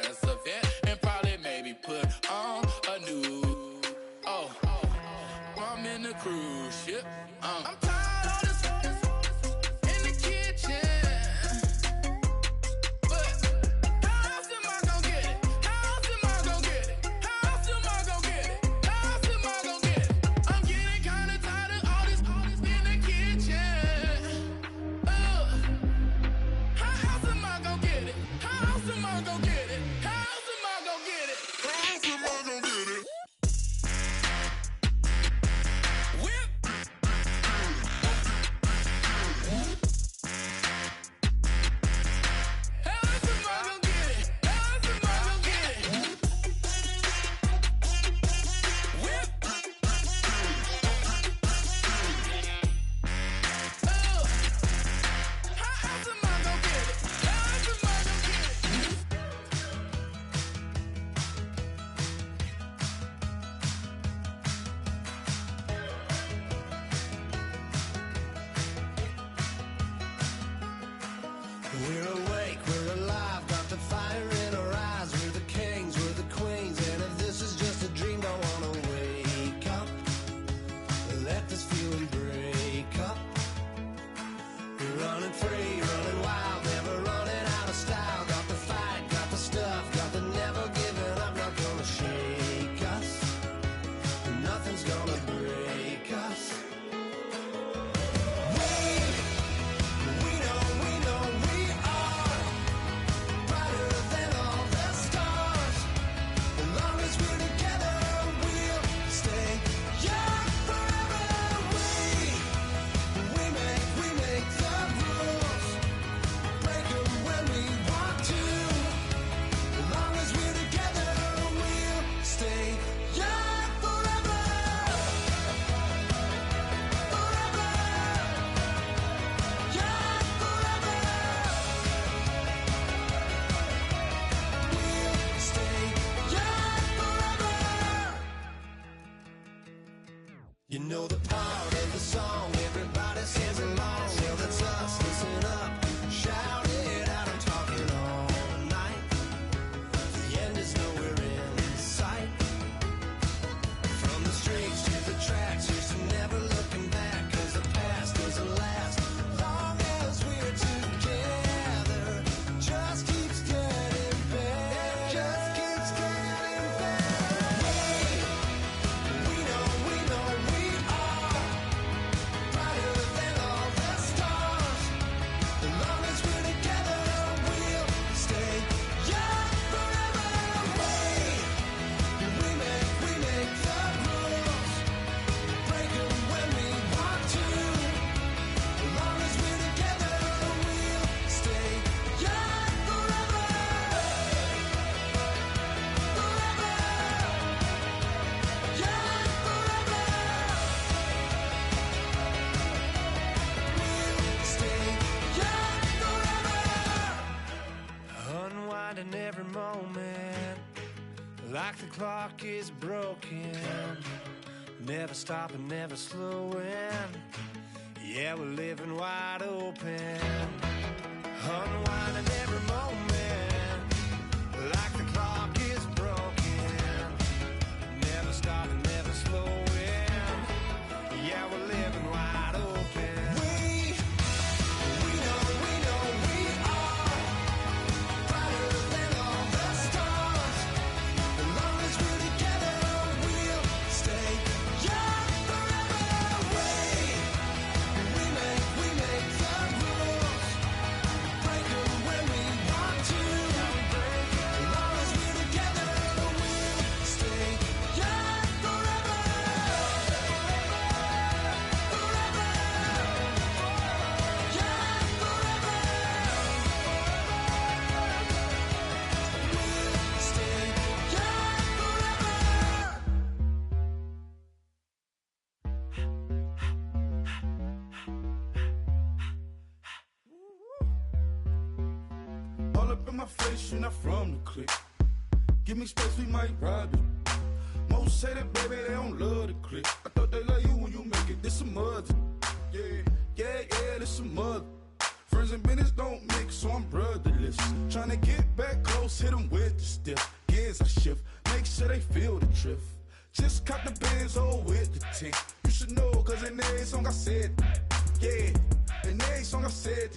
mass event and probably maybe put on a new. Oh, I'm in the cruise ship. I'm tired of this in the kitchen. But how else am I gonna get it? How else am I gonna get it? How else am I gonna get it? How else am I gonna get it? I'm getting kinda tired of all this in the kitchen. How else am I gonna get it? How else am I gonna get it? How else am I gonna get it? How else am I gonna get it? Whip. How else am I gonna get it? How else am I gonna get it? Whip. How else am I gonna get it? How else am I gonna get it? We're awake, we're alive, got the fire in our eyes. We're the kings, we're the queens, and if this is just a dream, don't wanna wake up. Let this feeling break up. We're running free, running wild, never running out of style. Got the fight, got the stuff, got the never giving up. Not gonna shake us, nothing's gonna break us. We know we are brighter than all the stars. As long as we're together, we'll stay young forever. We make the rules, break 'em when we want to. As long as we're together, we'll stay young forever. Forever. Young forever. We'll stay young forever. You know the part of the song everybody sings along. Well, that's us. Listen up, shout it out. I'm talking all night. The end is nowhere in sight. From the streets to the tracks, here's to never looking back. 'Cause the past doesn't last long as we're together. Just keeps getting better. Just keeps getting better. We know we are brighter than all the stars. As long as we're together, we'll stay young forever. We make the rules, break 'em when we want to. As long as we're together, we'll stay young forever. Forever. Young forever. We'll stay young forever. Unwinding every moment, like the clock is broken. Never stopping, never slowing. Yeah, we're living wide open. Unwinding every moment, like the clock is broken. Never stopping, never slowing. Yeah, we're living wide open. We know we are brighter than all the stars. As long as we're together, we'll stay young forever. We make the rules, break 'em when we want to. As long as we're together, we'll stay young forever. Forever. Young forever. We'll stay young forever. All up in my face, you're not from the clique. Give me space, we might ride it. Most say that, baby, they don't love the clique. I thought they love you when you make it. This some mother. Yeah, this some mother. Friends and business don't mix, so I'm brotherless. Tryna get back close, hit them with the stiff. Gears I shift, make sure they feel the drift. Just caught the Benz, oh, with the tick. You should know, cause in every song I said, yeah, in every song I said,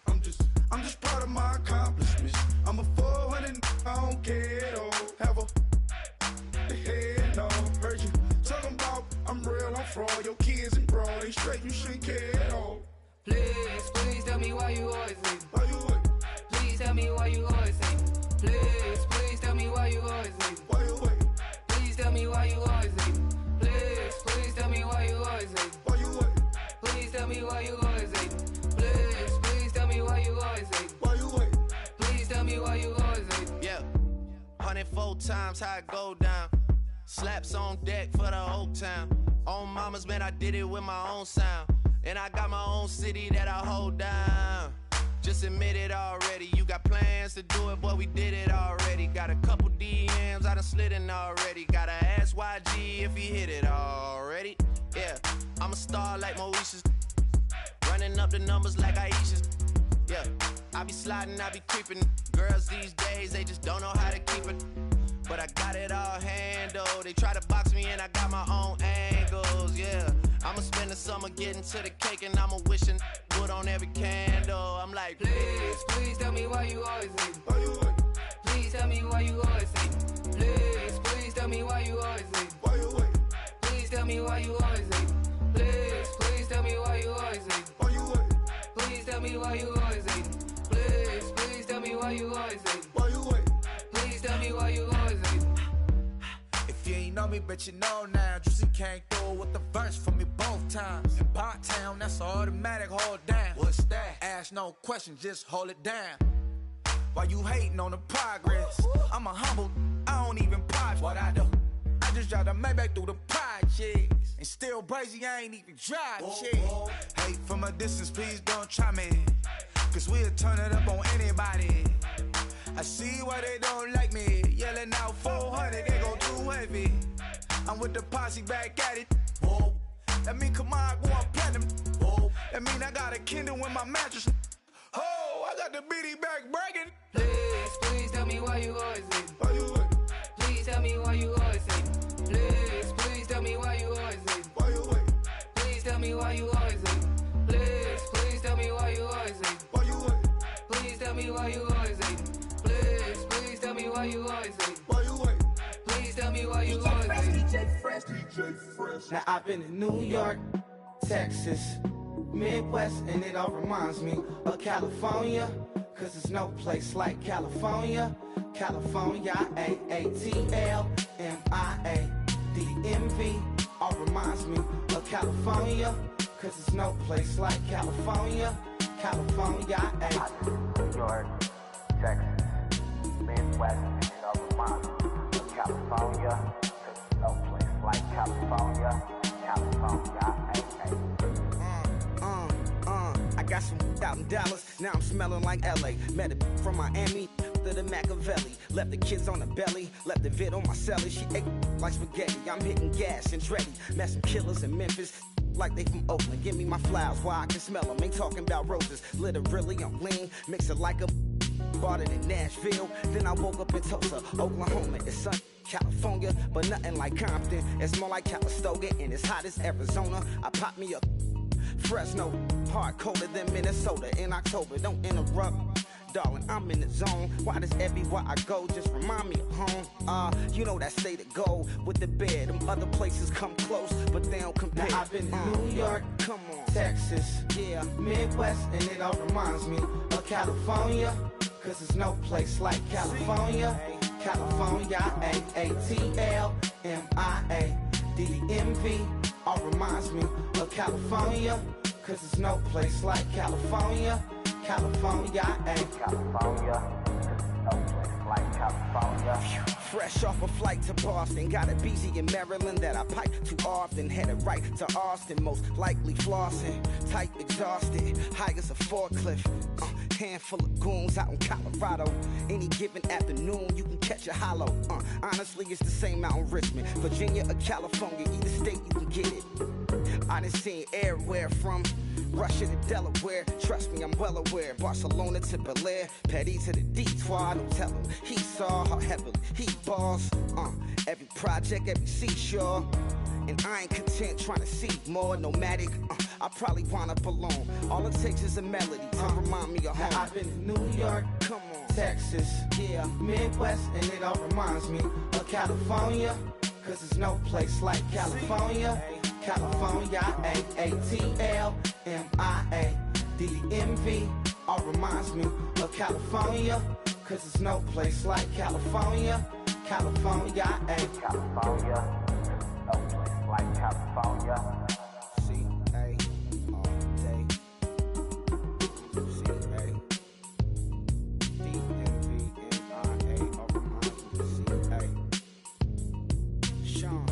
I'm just proud of my accomplishments. I'm a 400, I don't care at all. Have a head no. Heard you talking about I'm real, I'm fraud. Your kids and broad, they straight, you shouldn't care at all. Please tell me why you always hate me. Why you what? Please tell me why you always hate me. Please tell me why you always hate me. Why you what? Please tell me why you always hate me. Please tell me why you always hate me. Why you what? Please tell me why you always hate me. Please tell me why you always hate me. Why you what? Please tell me why you always hate me. Yeah, 104 times how it go down. Slaps on deck for the whole town. On mamas, man, I did it with my own sound. And I got my own city that I hold down. Just admit it already. You got plans to do it, boy, we did it already. Got a couple DMs, I done slid in already. Gotta ask YG if he hit it already. Yeah, I'm a star like Moesha's. Running up the numbers like Aisha's. Yeah, I be sliding, I be creeping. Girls these days, they just don't know how to keep it. But I got it all handled. They try to box me and I got my own angles, yeah. I'ma spend the summer getting to the cake and I'ma wishing wood on every candle. I'm like, Please tell me why you always hate me. Why you what? Please tell me why you always hate me. Please tell me why you always hate me. Why you what? Please tell me why you always hate me. Please tell me why you always hate me. Why you what? Please tell me why you always hate me. Please tell me why you always hate me. Why you what? Please tell me why you always hate me. If you ain't know me, but you know now. Juicy came through with the verse for me both times. In Bot Town, that's automatic, hold down. What's that? Ask no question, just hold it down. Why you hating on the progress? I'm a humble, I don't even pause what I do. I just drive the Maybach through the projects. And still brazy, I ain't even drive shit. Hate from a distance, please don't try me. Cause we'll turn it up on anybody. I see why they don't like me. Yelling out 400, they go too heavy. I'm with the posse back at it. Whoa. That mean come on, go on platinum. Whoa. That mean I got a Kindle in my mattress. Oh, I got the BD back breaking. Please tell me why you always hate me. Why you what? Please tell me why you always hate me. Please tell me why you always hate me. Why you what? Please tell me why you always hate me. Please tell me why you always hate me. Why you what? Please tell me why you always hate me. Please tell me why you always hate me. Why you what? Please tell me why you always hate me. DJ Fresh. Now I've been in New York, Texas, Midwest, and it all reminds me of California. Cause there's no place like California. California, AATL, MIA, DMV, all reminds me of California. Cause there's no place like California. California, New York, Texas, Midwest, and it all reminds me of California. There's no place like California. California, I got some out in Dallas, now I'm smelling like LA. Met a from Miami to the Machiavelli. Left the kids on the belly, left the vid on my celly. She ate like spaghetti, I'm hitting gas and Dreddy. Met some killers in Memphis, like they from Oakland. Give me my flowers while I can smell them. Ain't talking about roses, literally I'm lean. Mix it like a bought it in Nashville. Then I woke up in Tulsa, Oklahoma. It's sun, California, but nothing like Compton. It's more like Calistoga, and it's hot as Arizona. I pop me a Fresno, hard colder than Minnesota in October. Don't interrupt, darling, I'm in the zone. Why does everywhere I go just remind me of home? You know that state of gold with the bed. Them other places come close, but they don't compare. Now I've been to New York, come on, Texas, yeah, Midwest, and it all reminds me of California. Cause there's no place like California. California, AATL, MIA, DMV, all reminds me of California. Cause there's no place like California. California, California, there's no place like California. Fresh off a flight to Boston, got a BZ in Maryland that I pipe too often. Headed right to Austin, most likely flossing. Tight, exhausted, high as a forklift. Handful of goons out in Colorado. Any given afternoon, you can catch you hollow. Honestly, it's the same out in Richmond, Virginia or California, either state you can get it. I done seen everywhere from Russia to Delaware. Trust me, I'm well aware. Barcelona to Bel Air, Petty to the Detroit. Don't tell him he saw how heavily he balls. Every project, every seashore. And I ain't content trying to see more nomadic. I probably wind up alone. All it takes is a melody to remind me of home. Now I've been to New York, come on, Texas, yeah, Midwest, and it all reminds me of California. Cause there's no place like California. California, A-A-T-L-M-I-A-D-M-V. All reminds me of California. Cause there's no place like California. California, California, no place like California. C-A all day. C-A D-M-V-M-I-A all reminds me of C-A. Sean.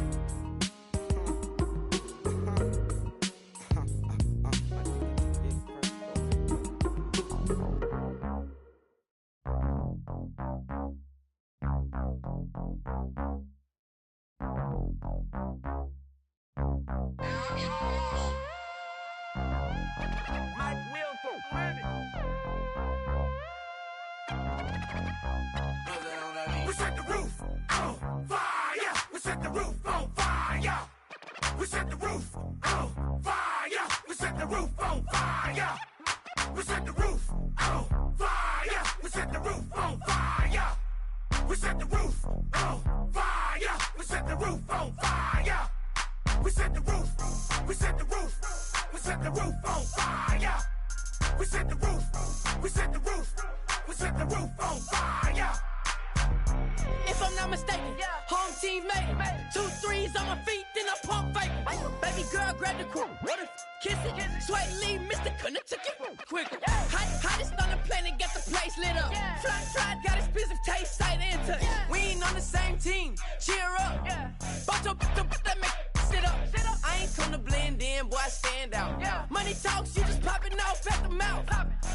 We set the roof on fire. We set the roof on fire. We set the roof on fire. We set the roof on fire. We set the roof on fire. We set the roof on fire. We set the roof on fire. We set the roof on fire. We set the roof. We set the roof. We set the roof on fire. We set the roof. We set the roof. We set the roof on fire. If I'm not mistaken, home team made it. 2 threes on my feet, then I pump fake. Baby girl, grab the crew. Kiss it. Sweat leave, Mr. Couldn't took it quicker. Hottest on the planet, got the place lit up. Fly, got expensive taste, sight and touch. We ain't on the same team. Cheer up. Bato, that make sit up. I ain't come to blend in, boy, I stand out. Money talks, you just popping off at the mouth.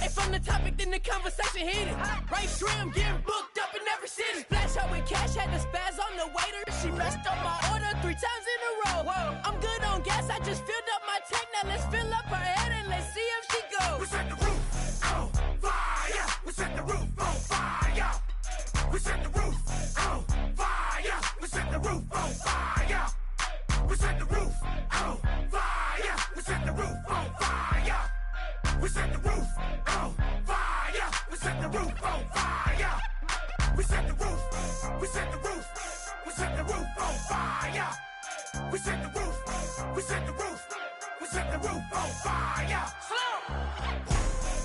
If I'm the topic, then the conversation heated. Right shrimp, getting booked up in every city. Splash out with cash, had the spaz on the waiter. She messed up my order 3 times in a row. I'm good on gas, I just filled up my tank. Now let's fill up her head and let's see if she goes. We set the roof on fire. We set the roof on fire. We set the roof on fire. We set the roof on fire. We set the roof on fire. We set the roof on fire. We set the roof on fire. We set the roof on fire. We set the roof. We set the roof. We set the roof on fire. We set the roof. We set the roof. We set the roof on fire.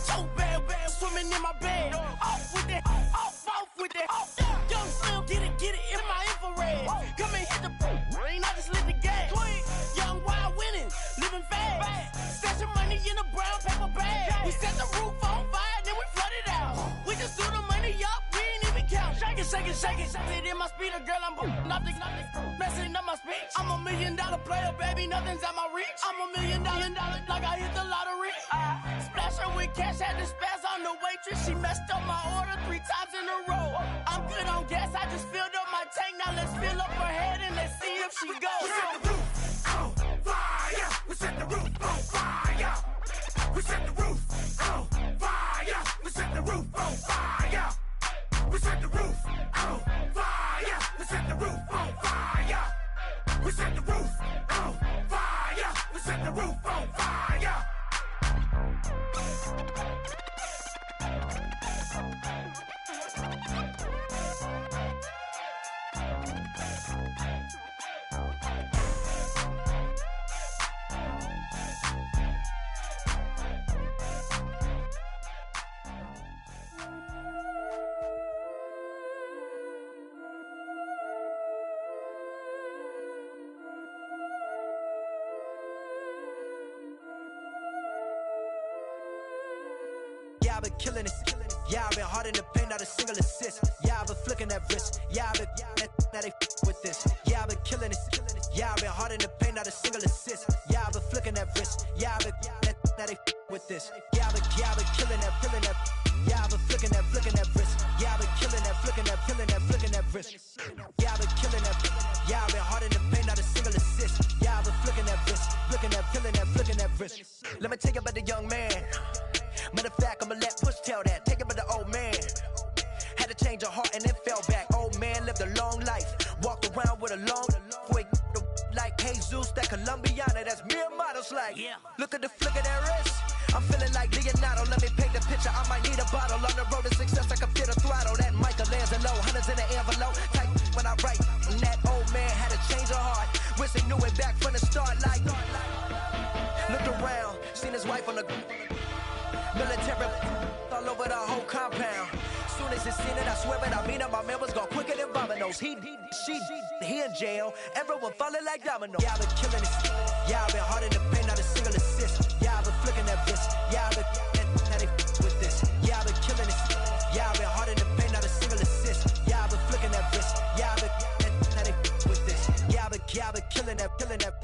So bad, swimming in my bed. Off with that, off with that. Young Slim, get it in my infrared. Come and hit the rain, I just lit the gas. Young wild winning, living fast. Stashing money in a brown paper bag. We set the roof on fire, then we flood it out. We just threw the money up, we ain't even count. Shake it. It in my speeder, girl, I'm nothing. Messing up my speech. I'm $1 million player, baby, nothing's at my reach. I'm $1 million, like I hit the lottery. Splash her with cash, had the spaz on the waitress. She messed up my order 3 times in a row. I'm good on gas, I just filled up my tank. Now let's fill up her head and let's see if she goes. We set the roof on fire. We set the roof on fire. We set the roof on fire. We set the roof on fire. We set the roof on fire. We set the roof on fire. We set the roof on fire. We set the roof on fire. Yeah, I've been killing it. Yeah, I've been hard in the paint, not a single assist. Yeah, I've been flicking that wrist. Yeah, I've been now they with this. Yeah, I've been killing it. Yeah, I've been hard in the paint, not a single assist. Yeah, I've been flicking that wrist. Yeah, I've been now they with this. Yeah, I've been killing that, feeling that. Yeah, I've been flicking that wrist. Yeah, I've been killing that, flicking that, killing that, flicking that wrist. wrist. Yeah, I've been killing that. Yeah, I've been hard in the paint, not a single assist. Yeah, I've been flicking that wrist, flicking that, killing that, flicking that wrist. Let me tell you about the young man. Matter of fact, I'ma let Push tell that. Take it about the old man. Had to change her heart and then fell back. Old man lived a long life. Walked around with a long quick like Jesus, that Colombiana, that's mere models like. Yeah. Look at the flick of that wrist. I'm feeling like Leonardo. Let me paint the picture. I might need a bottle. On the road to success, I can feel the throttle. That Michelangelo, hundreds in the envelope. Type when I write. And that old man had to change her heart. Wish they knew it back from the start. Like, looked around, seen his wife on the military all over the whole compound. Soon as he seen it, I swear it, I mean it, my man was gone quicker than dominoes. He in jail, everyone falling like dominoes. Yeah, I've been killing it. Yeah, I've been hard in the paint, not a single assist. Yeah, I've been flicking that wrist. Yeah, I've been now they with this. Yeah, I've been killing it. Yeah, I've been hard in the paint, not a single assist. Yeah, I've been flicking that wrist. Yeah, I've been now they with this. Yeah, I've been killing that, killing that.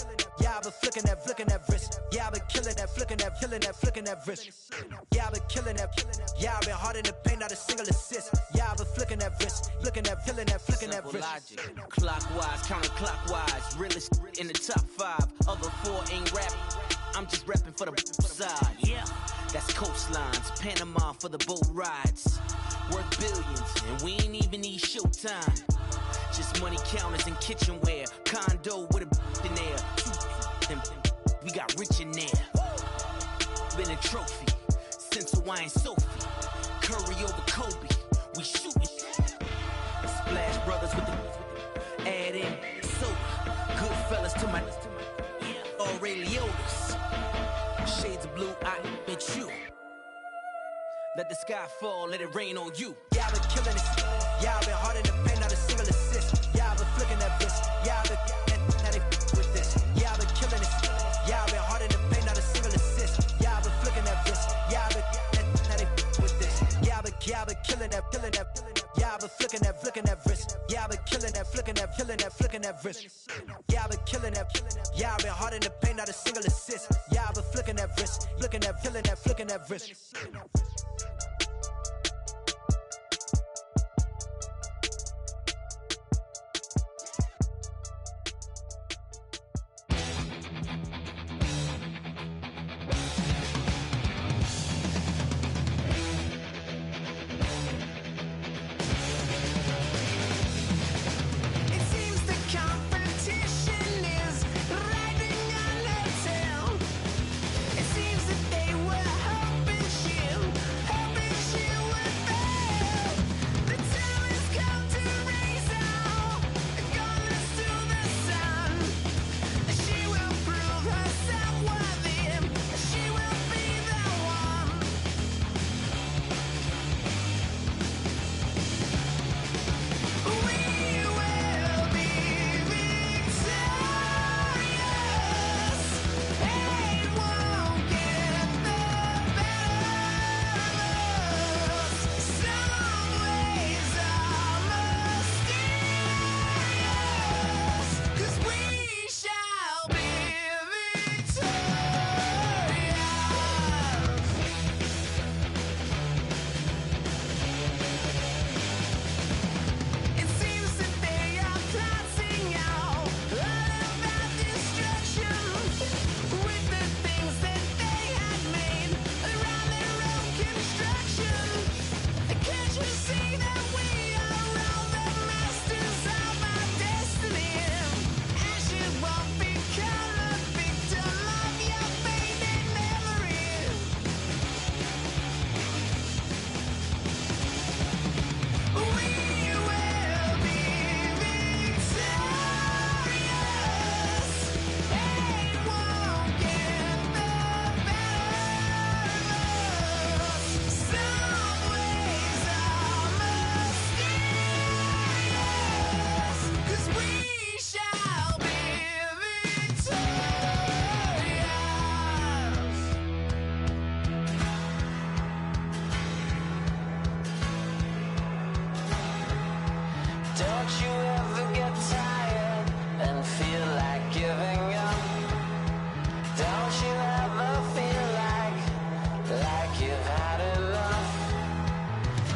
Yeah, I've been flicking that wrist. Yeah, I've been killing that, flicking that, killing that, flicking that wrist. Yeah, I've been killing that. Yeah, I've been hard in the paint, not a single assist. Yeah, I've been flicking that wrist, flicking that, killing that, flicking that wrist. Logic, clockwise, counterclockwise, realest in the top 5. Other 4 ain't rap. I'm just rapping for the side. Yeah, that's coastlines, Panama for the boat rides. Worth billions, and we ain't even need showtime. Just money counters and kitchenware. Condo with a in there. We got rich in there. Been a trophy since Hawaiian Sophie. Curry over Kobe. We shooting. Splash Brothers with the add in soda. Good fellas to my Aureliotas. Shades of blue, I bet you. Let the sky fall, let it rain on you. Yeah, I've been killing it. Yeah, I've been hard in the paint, not a single assist. Yeah, I've been flicking that wrist. Yeah, I've been now they with this. Yeah, I've been killing it. Yeah, I've been hard in the paint, not a single assist. Yeah, I've been flicking that wrist. Yeah, I've been now they with this. Yeah, I've been killing that, killing that. Yeah, I've been flicking that wrist. Yeah, I've been killing that, flicking that, killing that, flicking that wrist. Yeah, I've been killing that. Yeah, I've been hard in the paint, not a single assist. Yeah, I've been flicking that wrist, flicking that, killing that, flicking that wrist.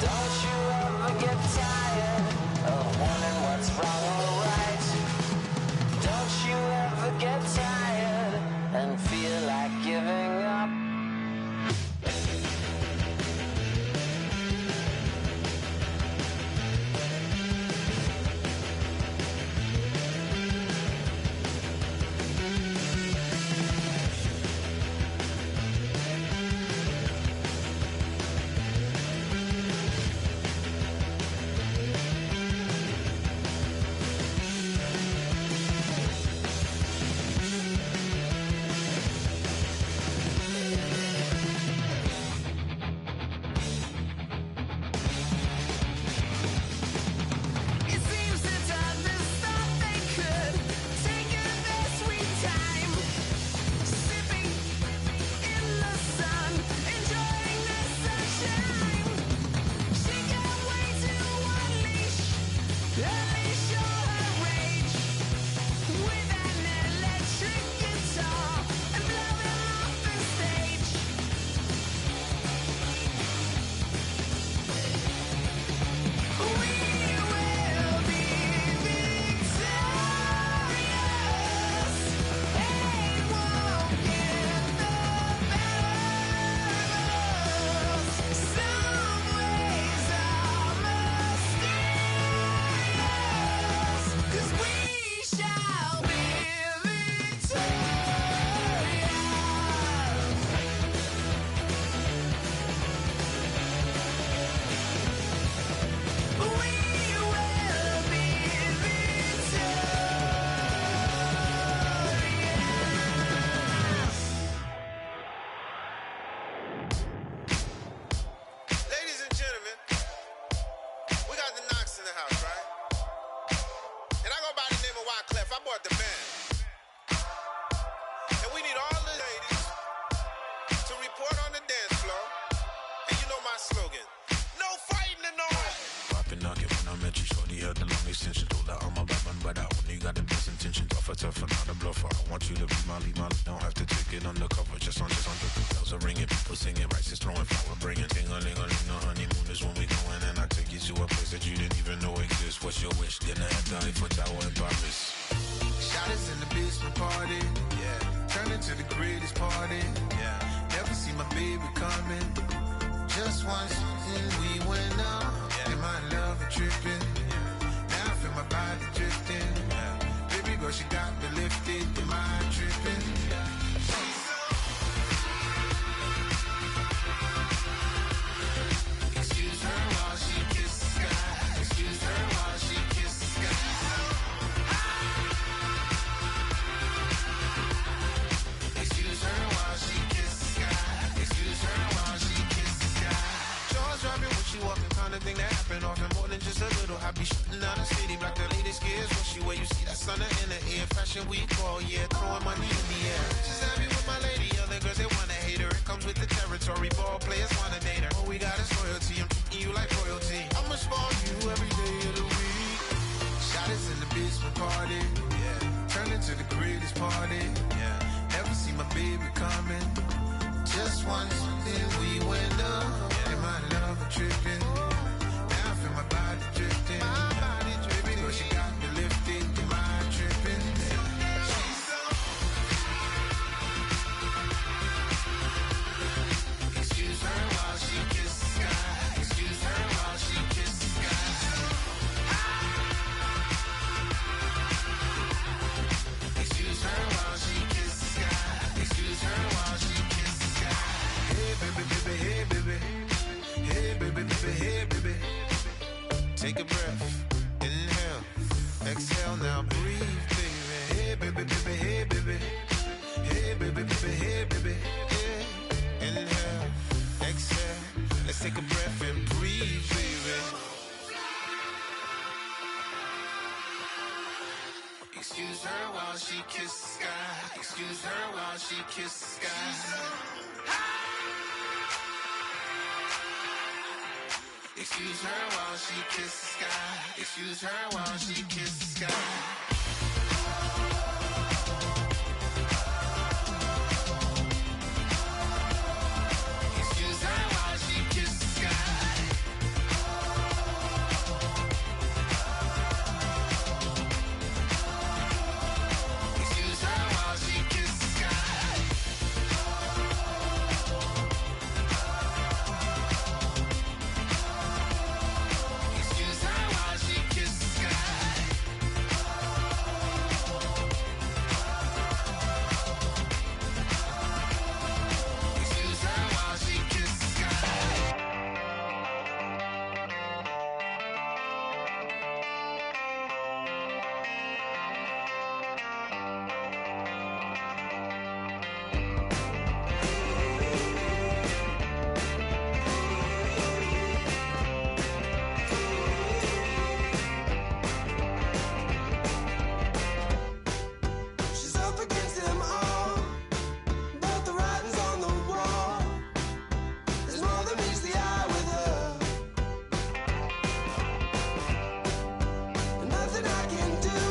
Don't you ever get tired of wanting bought the band. And we need all the ladies to report on the dance floor. And you know my slogan, no fighting in the hall. Poppin' nugget when I met you, shorty had the long extension. Told her I'm a bad one, but I only got the best intention. Tougher, not a bluffer. I want you to be my lead, don't have to take it undercover. Just on the bells are ringing, people singing, rice is throwing, flower bringing. Ting-a-ling-a-ling, the honeymoon is when we going, and I take you to a place that you didn't even know exists. What's your wish? Dinner at the Eiffel Tower in Paris. Shot us in the basement party, yeah. Turn into the greatest party, yeah. Never see my baby coming. Just once, and we went up, yeah. And my love a tripping, yeah. Now I feel my body drifting, yeah. Baby girl, she got me lifted, am I tripping? Yeah. Excuse her while she kisses the sky. Excuse her while she kisses the sky. Excuse her while she kisses the sky. Excuse her while she kisses the sky. Jaws dropping when she walking, kind of thing that happen often more than just a little. I be shutting down the city, black the latest gears. When she wear, you see that sun in the air. Fashion week all year, throwing money in the air. She's happy with my lady, other girls they wanna hate her. It comes with the territory, ball players wanna date her. All we got is loyalty, I'm treating you like royalty. I'ma spoil you every day of the week. Shot us in the basement party, yeah. Turned into the greatest party, yeah. Never see my baby coming. Just once, then we went up, yeah. And my love a tripping. Now I feel my body drifting. My body dripping, but she got me lifted. Am I tripping? Excuse her while she kisses the sky. Excuse her while she kisses the sky. Excuse her while she kisses the sky. Excuse her while she kisses the sky. Hey baby, baby, hey baby. Hey baby, baby, hey baby. Take a breath, inhale, exhale, now breathe, baby. Hey baby, baby, hey baby. Hey baby, baby, hey baby. Yeah. Inhale, exhale, let's take a breath and breathe, baby. Excuse her while she kisses the sky. Excuse her while she kisses the sky. Excuse her while she kisses the sky. Excuse her while she kisses the sky. Excuse her while she kisses the sky. Excuse her while she kisses the sky. Excuse her while she kisses the sky. Excuse her while she kisses the sky. She's up against them all, but the writing's on the wall. There's more than meets the eye with her. And nothing I can do